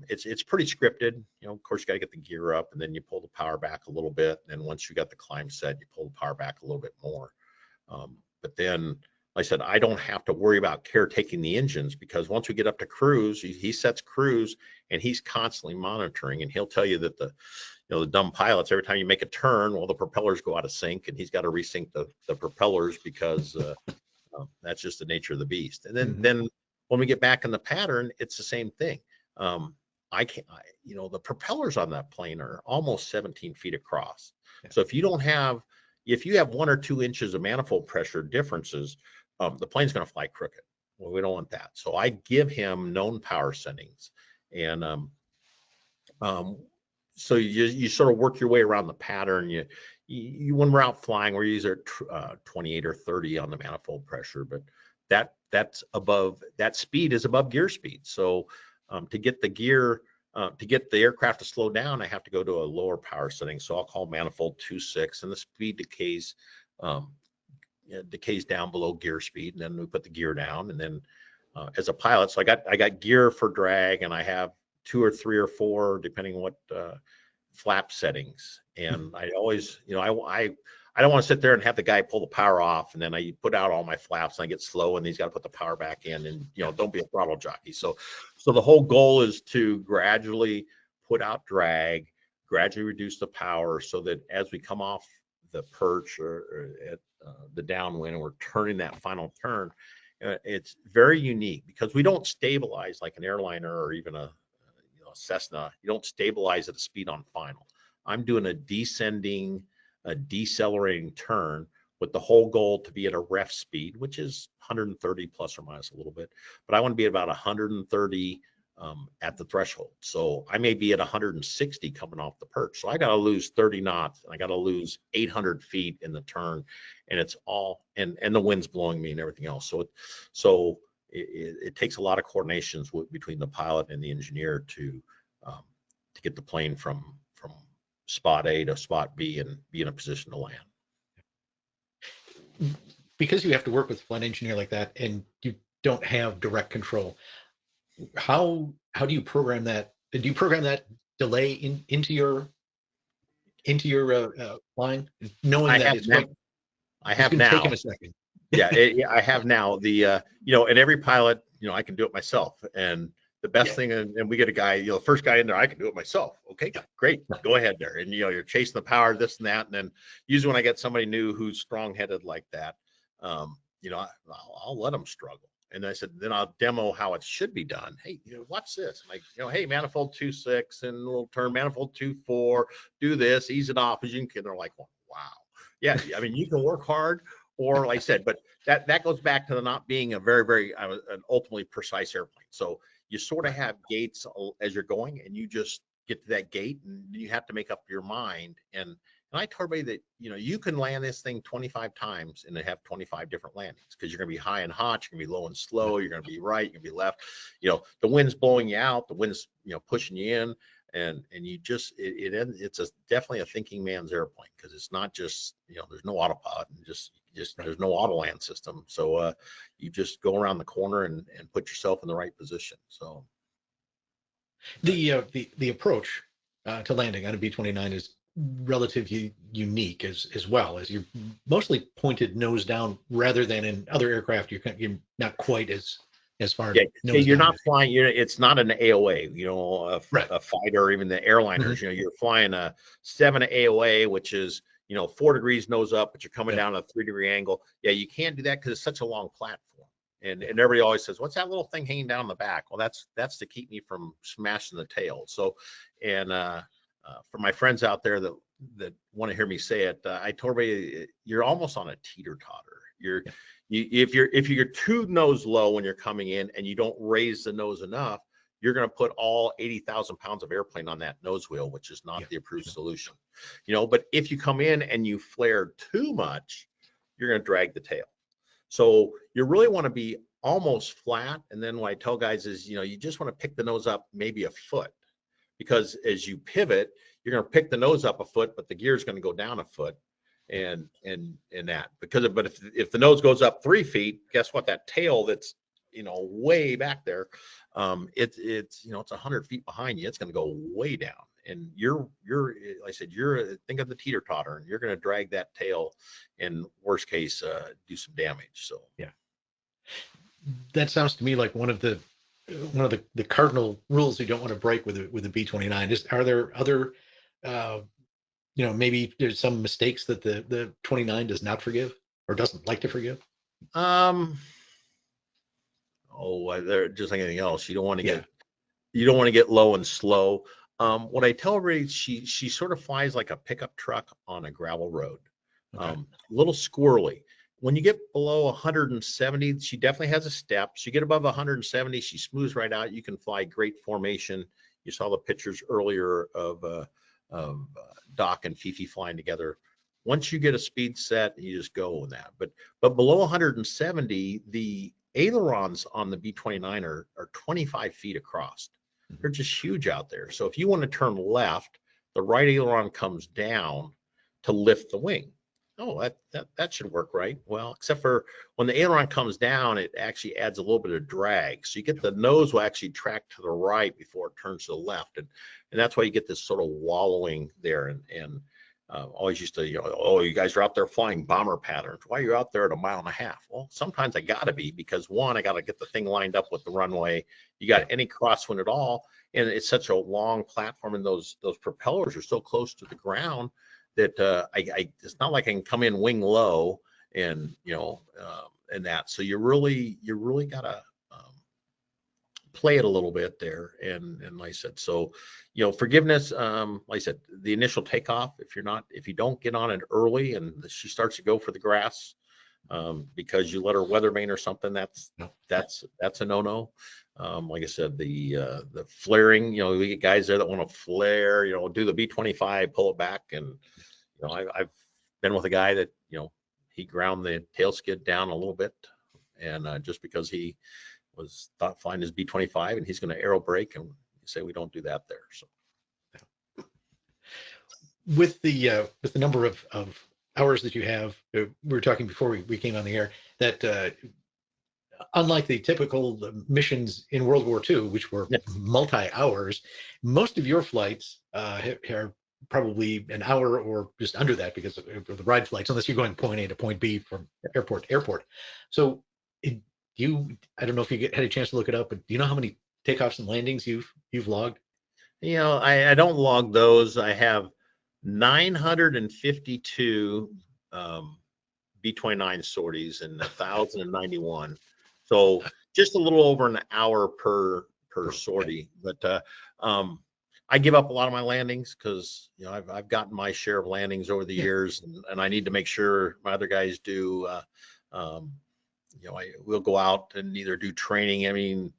it's pretty scripted. Of course, you got to get the gear up, and then you pull the power back a little bit. And then once you got the climb set, you pull the power back a little bit more. But then, like I said, I don't have to worry about caretaking the engines, because once we get up to cruise, he sets cruise, and he's constantly monitoring, and he'll tell you that the dumb pilots, every time you make a turn, well, the propellers go out of sync, and he's got to resync the propellers because that's just the nature of the beast. And then when we get back in the pattern, it's the same thing. The propellers on that plane are almost 17 feet across. Yeah. So if you have 1 or 2 inches of manifold pressure differences, the plane's going to fly crooked. Well, we don't want that. So I give him known power settings, and so you sort of work your way around the pattern. You when we're out flying, we're usually at 28 or 30 on the manifold pressure, but that's above, that speed is above gear speed. So to get the aircraft to slow down, I have to go to a lower power setting. So I'll call manifold 2.6, and the speed decays down below gear speed, and then we put the gear down. And then as a pilot, so I got gear for drag, and I have 2 or 3 or 4, depending what flap settings. And I always, I don't want to sit there and have the guy pull the power off, and then I put out all my flaps and I get slow, and he's got to put the power back in, and don't be a throttle jockey. So the whole goal is to gradually put out drag, gradually reduce the power, so that as we come off the perch or at the downwind and we're turning that final turn, it's very unique because we don't stabilize like an airliner or even a Cessna. You don't stabilize at a speed on final. I'm doing a decelerating turn with the whole goal to be at a ref speed, which is 130 plus or minus a little bit, but I want to be about 130 at the threshold. So I may be at 160 coming off the perch. So I got to lose 30 knots and I got to lose 800 feet in the turn, and it's all, and the wind's blowing me and everything else. So it takes a lot of coordinations between the pilot and the engineer to get the plane from spot A to spot B and be in a position to land. Because you have to work with a flight engineer like that and you don't have direct control, how do you program that? Do you program that delay into your line, knowing that it's going to take him a second? Yeah, I have now. And every pilot, I can do it myself. And the best thing, and we get a guy, the first guy in there, I can do it myself. Okay, great, go ahead there. And you're chasing the power, this and that. And then usually when I get somebody new who's strong-headed like that, I'll let them struggle. And I said, then I'll demo how it should be done. Hey, watch this. Like, hey, manifold 2.6 and we'll turn manifold 2.4, do this, ease it off as you can. They're like, wow. Yeah, I mean, you can work hard, or like I said, but that goes back to the not being a very, very, an ultimately precise airplane. So you sort of have gates as you're going, and you just get to that gate and you have to make up your mind. And I told everybody that, you can land this thing 25 times and they have 25 different landings, because you're going to be high and hot, you're going to be low and slow, you're going to be right, you're going to be left. The wind's blowing you out, the wind's, pushing you in, and you just, it's definitely a thinking man's airplane, because it's not just, there's no autopilot and just there's no auto land system. So you just go around the corner and put yourself in the right position. So the approach to landing on a B-29 is relatively unique as well, as you're mostly pointed nose down, rather than in other aircraft you're not quite as far. Yeah, you're not flying. It's not an AOA. A fighter, or even the airliners. Mm-hmm. You're flying a 7 AOA, which is 4 degrees nose up, but you're coming down a 3-degree angle. Yeah, you can't do that because it's such a long platform. And everybody always says, what's that little thing hanging down the back? Well, that's to keep me from smashing the tail. So, and for my friends out there that want to hear me say it, I told everybody, you're almost on a teeter-totter. If you're too nose low when you're coming in and you don't raise the nose enough, you're going to put all 80,000 pounds of airplane on that nose wheel, which is not the approved solution. But if you come in and you flare too much, you're going to drag the tail. So you really want to be almost flat. And then what I tell guys is, you just want to pick the nose up maybe a foot, because as you pivot, you're going to pick the nose up a foot, but the gear is going to go down a foot. And that, but if the nose goes up 3 feet, guess what? That tail that's way back there, it's 100 feet behind you. It's going to go way down, and you're like I said, think of the teeter totter, and you're going to drag that tail, and worst case, do some damage. So yeah, that sounds to me like one of the cardinal rules you don't want to break with a B-29. Are there other maybe there's some mistakes that the 29 does not forgive or doesn't like to forgive? They're just like anything else. You don't want to get low and slow. What I tell everybody, she sort of flies like a pickup truck on a gravel road. Okay. A little squirrely. When you get below 170, she definitely has a step. She get above 170, she smooths right out. You can fly great formation. You saw the pictures earlier of Doc and Fifi flying together. Once you get a speed set, you just go with that. But below 170, the ailerons on the B-29 are 25 feet across. They're just huge out there. So if you want to turn left, the right aileron comes down to lift the wing. Oh, that should work, right? Well, except for when the aileron comes down, it actually adds a little bit of drag. So you get the nose will actually track to the right before it turns to the left. and that's why you get this sort of wallowing there. And always used to, oh, you guys are out there flying bomber patterns. Why are you out there at 1.5 miles? Well, sometimes I got to be, because one, I got to get the thing lined up with the runway. You got any crosswind at all, and it's such a long platform, and those propellers are so close to the ground that it's not like I can come in wing low and and that. So you really gotta play it a little bit there. And like I said, so forgiveness, like I said, the initial takeoff, if you don't get on it early and she starts to go for the grass because you let her weather vane or something, that's a no-no. Like I said, the flaring, we get guys there that want to flare, do the B-25, pull it back. And I've been with a guy that he ground the tail skid down a little bit, and just because he thought flying his B-25 and he's going to aero brake, and you say we don't do that there. So with the number of hours that you have, we were talking before we came on the air that unlike the typical missions in World War II, which were multi-hours, most of your flights are probably an hour or just under that because of the ride flights, unless you're going point A to point B from airport to airport. So I don't know if you had a chance to look it up, but do you know how many takeoffs and landings you've logged? I don't log those. I have 952 B-29 sorties and 1,091. So just a little over an hour per sortie. But I give up a lot of my landings because I've gotten my share of landings over the years, and I need to make sure my other guys do. We'll go out and either do training. I mean,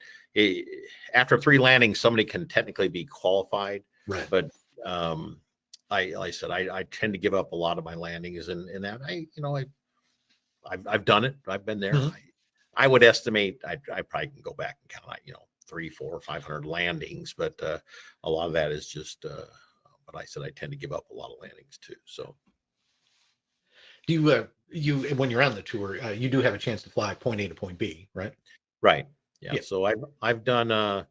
after 3 landings, somebody can technically be qualified, right? But like I said, I tend to give up a lot of my landings, and that I've done it. I've been there. Mm-hmm. I would estimate I probably can go back and count 300, 400, 500 landings, but a lot of that is just. But I said I tend to give up a lot of landings too. So, do you when you're on the tour, you do have a chance to fly point A to point B, right? Right. Yeah. So I've done.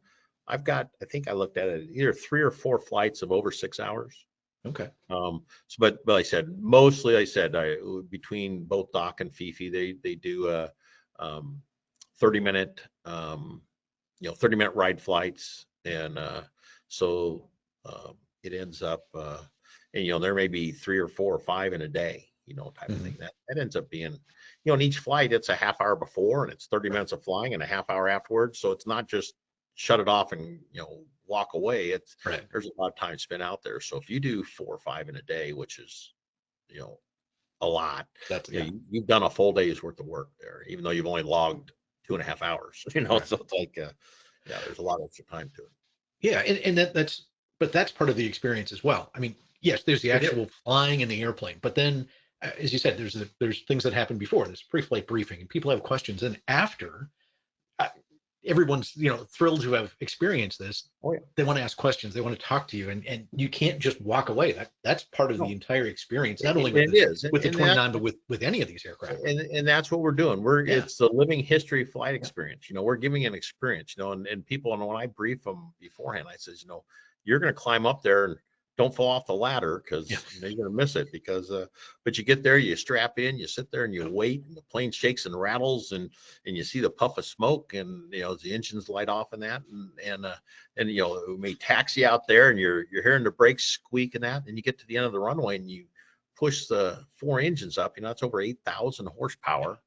I've got. I think I looked at it either 3 or 4 flights of over 6 hours. Okay. But I said mostly. I said between both Doc and Fifi, they do 30-minute 30-minute ride flights, and so it ends up and there may be 3 or 4 or 5 in a day, type of thing. That ends up being in each flight it's a half hour before and it's 30 minutes of flying and a half hour afterwards. So it's not just shut it off and walk away. It's there's a lot of time spent out there. So if you do 4 or 5 in a day, which is a lot, that's you've done a full day's worth of work there, even though you've only logged 2.5 hours. So it's like there's a lot of extra time to it. Yeah, and that's part of the experience as well. I mean, yes, there's the actual flying in the airplane, but then as you said, there's things that happen before. There's pre-flight briefing, and people have questions, and after. Everyone's thrilled to have experienced this. They want to ask questions, they want to talk to you, and you can't just walk away. That's part of the entire experience, not only with the 29 but with any of these aircraft. And that's what we're doing. It's the living history flight experience. We're giving an experience, and people, and when I brief them beforehand, I says, you're going to climb up there and don't fall off the ladder because you're going to miss it but you get there, you strap in, you sit there and you wait, and the plane shakes and rattles, and you see the puff of smoke, and the engines light off and that, and it may taxi out there, and you're hearing the brakes squeak and that, and you get to the end of the runway and you push the 4 engines up. It's over 8,000 horsepower,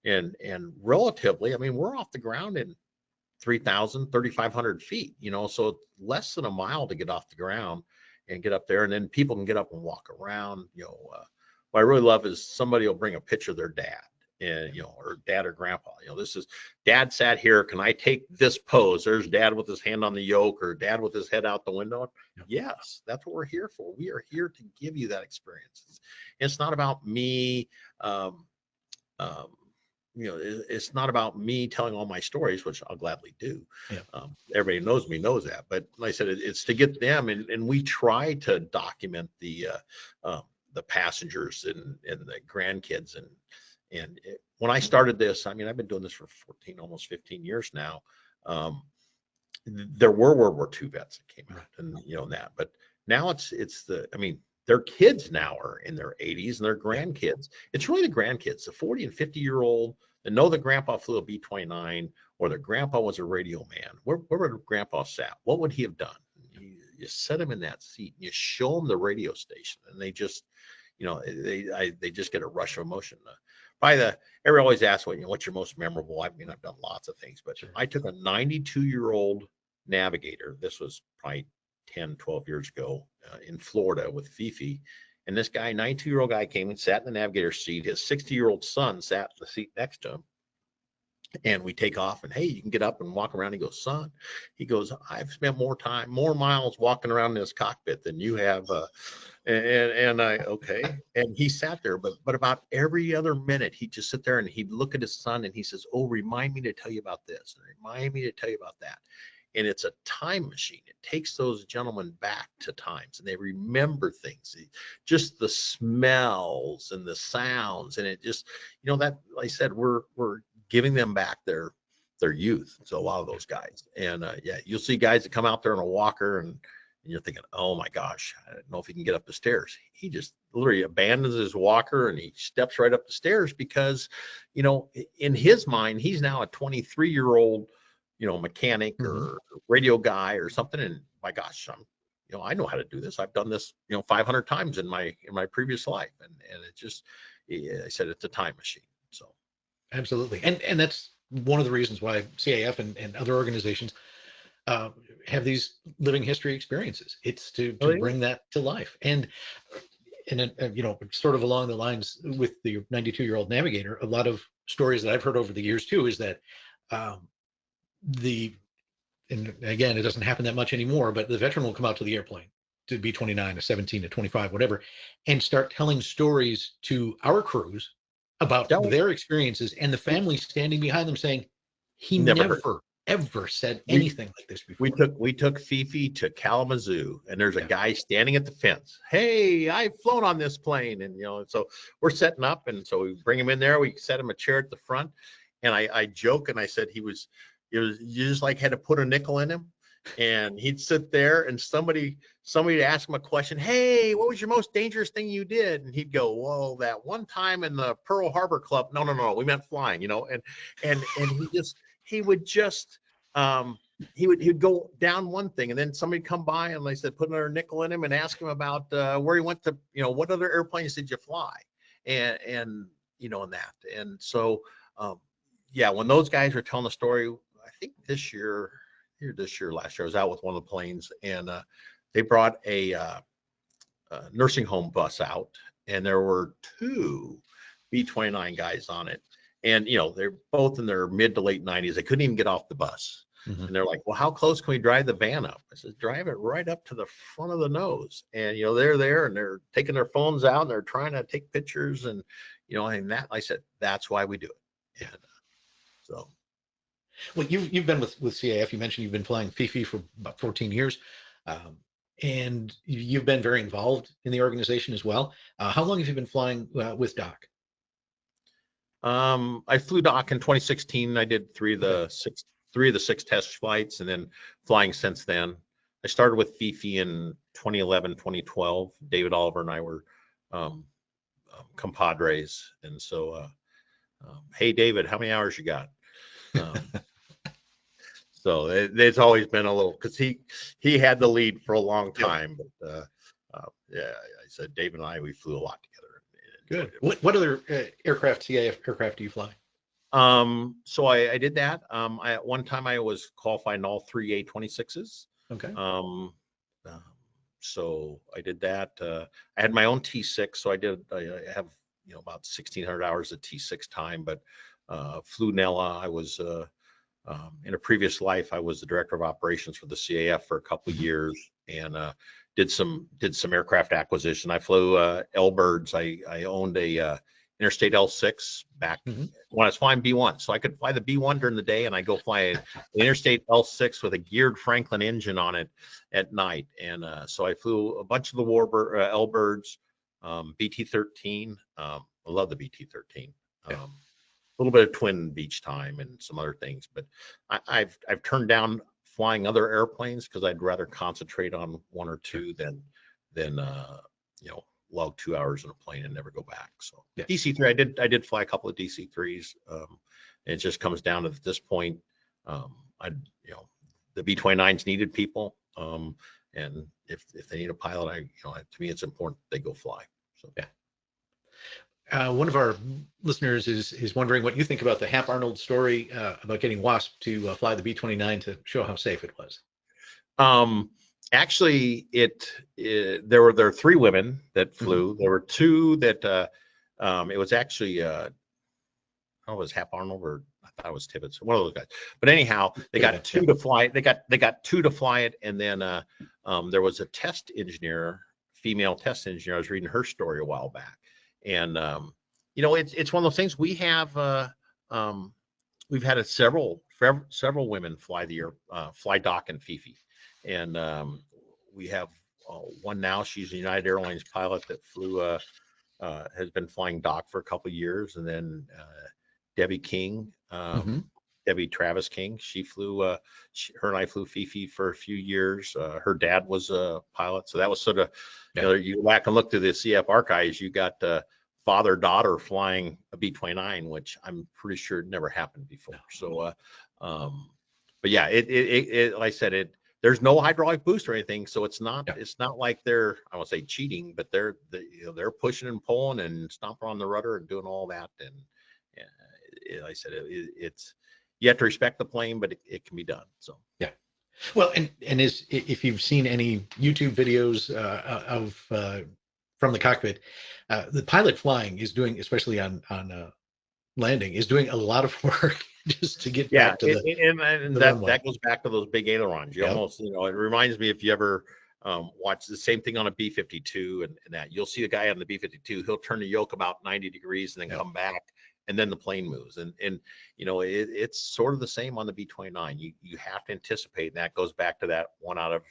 and relatively, I mean, we're off the ground in 3,500 feet, so it's less than a mile to get off the ground and get up there, and then people can get up and walk around. What I really love is somebody will bring a picture of their dad, and or dad or grandpa. This is dad sat here. Can I take this pose? There's dad with his hand on the yoke, or dad with his head out the window. Yes, that's what we're here for. We are here to give you that experience. It's not about me. It's not about me telling all my stories, which I'll gladly do. Everybody knows me, knows that. But like I said, it's to get them, and we try to document the passengers and the grandkids. And when I started this, I mean, I've been doing this for 14, almost 15 years now. there were World War II vets that came out, and that. But now it's I mean, their kids now are in their 80s and their grandkids. It's really the grandkids, the 40 and 50-year-old that know that grandpa flew a B-29 or that grandpa was a radio man. Where would grandpa sat? What would he have done? You set him in that seat and you show them the radio station, and they just, they just get a rush of emotion. Everybody always asks, what's your most memorable? I mean, I've done lots of things, but I took a 92-year-old navigator. This was probably 10, 12 years ago in Florida with Fifi. And this guy, 92-year-old guy, came and sat in the navigator's seat. His 60-year-old son sat in the seat next to him. And we take off, and hey, you can get up and walk around. He goes, son, I've spent more miles walking around this cockpit than you have. Okay. And he sat there, but about every other minute, he'd just sit there and he'd look at his son and he says, oh, remind me to tell you about this. And remind me to tell you about that. And it's a time machine. It takes those gentlemen back to times, and they remember things, just the smells and the sounds. And it just, that, like I said, we're giving them back their youth. So a lot of those guys, and you'll see guys that come out there on a walker, and you're thinking, oh my gosh, I don't know if he can get up the stairs. He just literally abandons his walker and he steps right up the stairs because, in his mind, he's now a 23-year-old, mechanic or radio guy or something. And my gosh, I know how to do this. I've done this, 500 times in my previous life. And it just, I said, it's a time machine. So. Absolutely. And that's one of the reasons why CAF and other organizations have these living history experiences. It's to bring that to life. And sort of along the lines with the 92-year-old navigator, a lot of stories that I've heard over the years too is that and again, it doesn't happen that much anymore, but the veteran will come out to the airplane, to B-29, a 17, a 25, whatever, and start telling stories to our crews about their experiences, and the family standing behind them saying, he never ever said anything like this before. We took Fifi to Kalamazoo, and there's a guy standing at the fence. Hey, I've flown on this plane. And, so we're setting up. And so we bring him in there. We set him a chair at the front. And I joke, and I said you just like had to put a nickel in him. And he'd sit there, and somebody would ask him a question. Hey, what was your most dangerous thing you did? And he'd go, well, that one time in the Pearl Harbor Club. No, we meant flying, and he would go down one thing, and then somebody come by and they said, put another nickel in him and ask him about where he went to, what other airplanes did you fly? And that. And so, when those guys were telling the story, I think last year, I was out with one of the planes, and they brought a nursing home bus out, and there were 2 B-29 guys on it. And, they're both in their mid to late 90s. They couldn't even get off the bus. Mm-hmm. And they're like, well, how close can we drive the van up? I said, drive it right up to the front of the nose. And, they're there, and they're taking their phones out, and they're trying to take pictures. And, and that, I said, that's why we do it. And so. Well, you've been with CAF. You mentioned you've been flying Fifi for about 14 years. And you've been very involved in the organization as well. How long have you been flying with Doc? I flew Doc in 2016. I did three of the six test flights, and then flying since then. I started with Fifi in 2011, 2012. David Oliver and I were compadres. And so, hey, David, how many hours you got? So it's always been a little, because he had the lead for a long time. But I said, Dave and I, we flew a lot together. Good. What other CAF aircraft do you fly? So I did that. At one time I was qualified in all 3 A26s. Okay. So I did that. I had my own T6, so I have about 1,600 hours of T6 time, but flew Nella. I was in a previous life, I was the director of operations for the CAF for a couple of years, and did some aircraft acquisition. I flew L-birds. I owned a Interstate L6 back when I was flying B1. So I could fly the B1 during the day, and I go fly an Interstate L6 with a geared Franklin engine on it at night. And so I flew a bunch of the Warbird L-birds, BT-13. I love the BT-13. A little bit of twin beach time and some other things, but I've turned down flying other airplanes because I'd rather concentrate on one or two than log 2 hours in a plane and never go back. So Yeah. DC-3, I did fly a couple of DC-3s. It just comes down to at this point, the B-29s needed people, and if they need a pilot, to me it's important they go fly. So yeah. One of our listeners is wondering what you think about the Hap Arnold story about getting WASP to fly the B-29 to show how safe it was. Actually, there were 3 women that flew. There were 2 that it was actually it was Hap Arnold, or I thought it was Tibbetts, one of those guys. But anyhow, they got 2 to fly. They got 2 to fly it, and then there was a test engineer, female test engineer. I was reading her story a while back. And it's one of those things. We've had several women fly fly Doc and Fifi, and we have one now. She's a United Airlines pilot that flew has been flying Doc for a couple of years, and then Debbie King, Debbie Travis King. She flew. Her and I flew Fifi for a few years. Her dad was a pilot, so that was sort of. You go back and look through the CF archives. You got father-daughter flying a B-29, which I'm pretty sure never happened before. So, but yeah, it like I said, there's no hydraulic boost or anything, so it's not like they're, I won't say cheating, but they're pushing and pulling and stomping on the rudder and doing all that. And like I said, it's you have to respect the plane, but it can be done. So yeah. Well, and if you've seen any YouTube videos from the cockpit, the pilot flying is doing, especially on landing, is doing a lot of work just to get back to that goes back to those big ailerons. You almost, it reminds me, if you ever watch the same thing on a B-52 and that, you'll see the guy on the B-52, he'll turn the yoke about 90 degrees and then come back. And then the plane moves, and it's sort of the same on the B-29. You have to anticipate, and that goes back to that one out of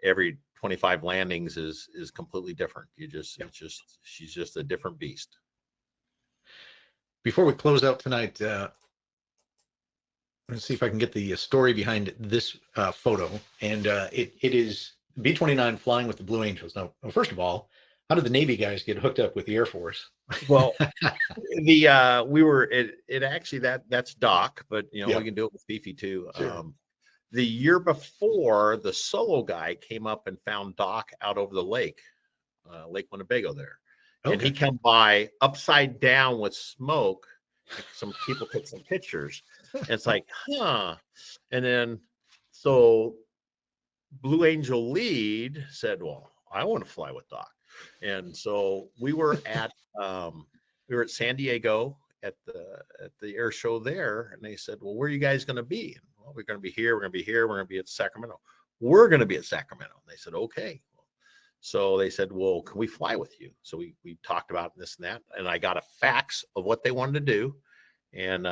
every 25 landings is completely different. She's just a different beast. Before we close out tonight, let's see if I can get the story behind this photo, and it is B-29 flying with the Blue Angels. Now, first of all, how did the Navy guys get hooked up with the Air Force? Well, actually that's Doc, but we can do it with Fifi too. Sure. The year before, the solo guy came up and found Doc out over the lake, Lake Winnebago there, and he come by upside down with smoke. Some people took some pictures, and it's like, and then so Blue Angel lead said, "Well, I want to fly with Doc." And so we were at San Diego at the air show there, and they said, "Well, where are you guys going to be?" And, "Well, we're going to be here. We're going to be here. We're going to be at Sacramento." "We're going to be at Sacramento." And they said, "Okay." So they said, "Well, can we fly with you?" So we talked about this and that, and I got a fax of what they wanted to do, and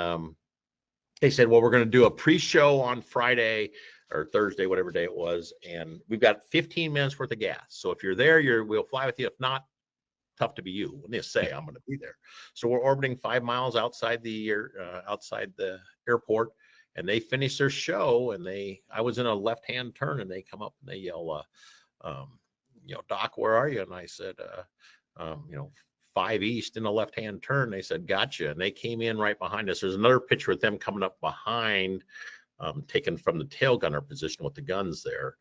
they said, "Well, we're going to do a pre-show on Friday or Thursday, whatever day it was, and we've got 15 minutes worth of gas. So if you're there, we'll fly with you. If not, tough to be you." When they say I'm going to be there, so we're orbiting 5 miles outside the airport, and they finish their show, and I was in a left-hand turn, and they come up and they yell, "Doc, where are you?" And I said, 5 east in a left-hand turn. They said, "Gotcha." And they came in right behind us. There's another picture with them coming up behind. Taken from the tail gunner position with the guns there,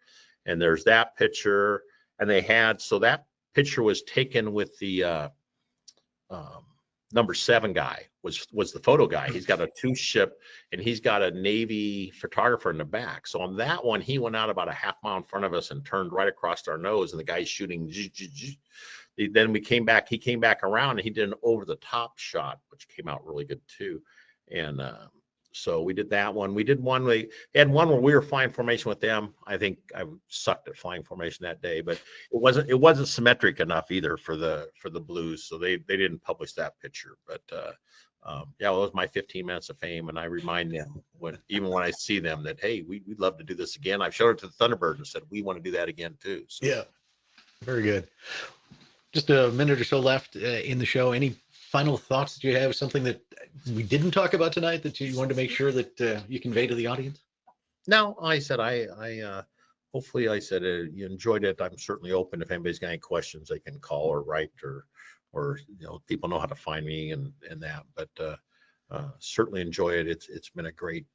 and there's that picture. And that picture was taken with the number 7 guy was the photo guy. He's got a 2-ship, and he's got a Navy photographer in the back. So on that one, he went out about a half mile in front of us and turned right across our nose, and the guy's shooting. Then he came back around, and he did an over the top shot, which came out really good too. And so we did that one. We did one. We had one where we were flying formation with them. I think I sucked at flying formation that day, but it wasn't symmetric enough either for the Blues, so they didn't publish that picture. But it was my 15 minutes of fame, and I remind them even when I see them that, hey, we'd love to do this again. I've showed it to the Thunderbird and said we want to do that again too. So. Yeah, very good. Just a minute or so left in the show. Any final thoughts that you have? Something that we didn't talk about tonight that you wanted to make sure that you convey to the audience? No, I said, hopefully I said, you enjoyed it. I'm certainly open. If anybody's got any questions, they can call or write or, people know how to find me and that, but, certainly enjoy it. It's been a great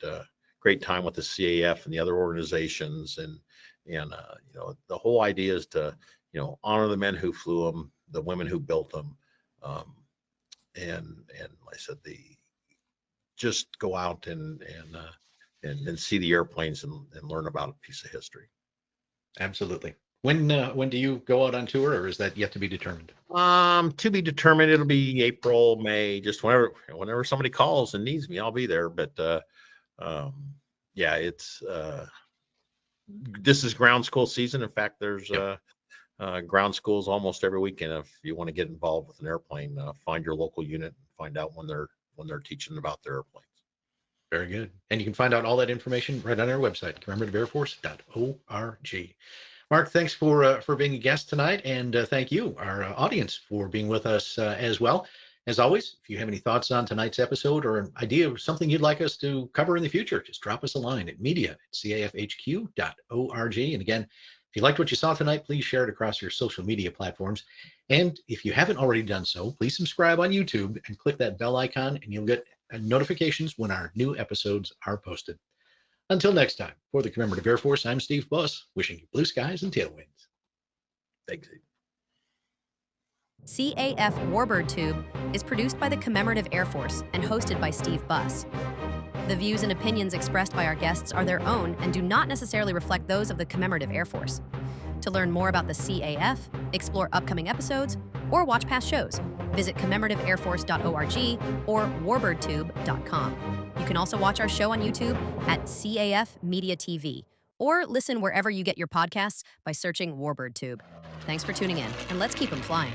time with the CAF and the other organizations and the whole idea is to, honor the men who flew them, the women who built them. And I said, just go out and see the airplanes and learn about a piece of history. Absolutely. When do you go out on tour, or is that yet to be determined? To be determined. It'll be April, May, just whenever somebody calls and needs me, I'll be there. But yeah, it's this is ground school season. In fact, there's ground schools almost every weekend. If you want to get involved with an airplane, find your local unit and find out when they're teaching about their airplanes. Very good. And you can find out all that information right on our website, commemorativeairforce.org. Mark, thanks for being a guest tonight, and thank you, our audience, for being with us as well. As always, if you have any thoughts on tonight's episode or an idea of something you'd like us to cover in the future, just drop us a line at media@cafhq.org. And again, if you liked what you saw tonight, please share it across your social media platforms. And if you haven't already done so, please subscribe on YouTube and click that bell icon, and you'll get notifications when our new episodes are posted. Until next time, for the Commemorative Air Force, I'm Steve Buss, wishing you blue skies and tailwinds. Thanks. CAF Warbird Tube is produced by the Commemorative Air Force and hosted by Steve Buss. The views and opinions expressed by our guests are their own and do not necessarily reflect those of the Commemorative Air Force. To learn more about the CAF, explore upcoming episodes, or watch past shows, visit commemorativeairforce.org or warbirdtube.com. You can also watch our show on YouTube at CAF Media TV, or listen wherever you get your podcasts by searching Warbird Tube. Thanks for tuning in, and let's keep them flying.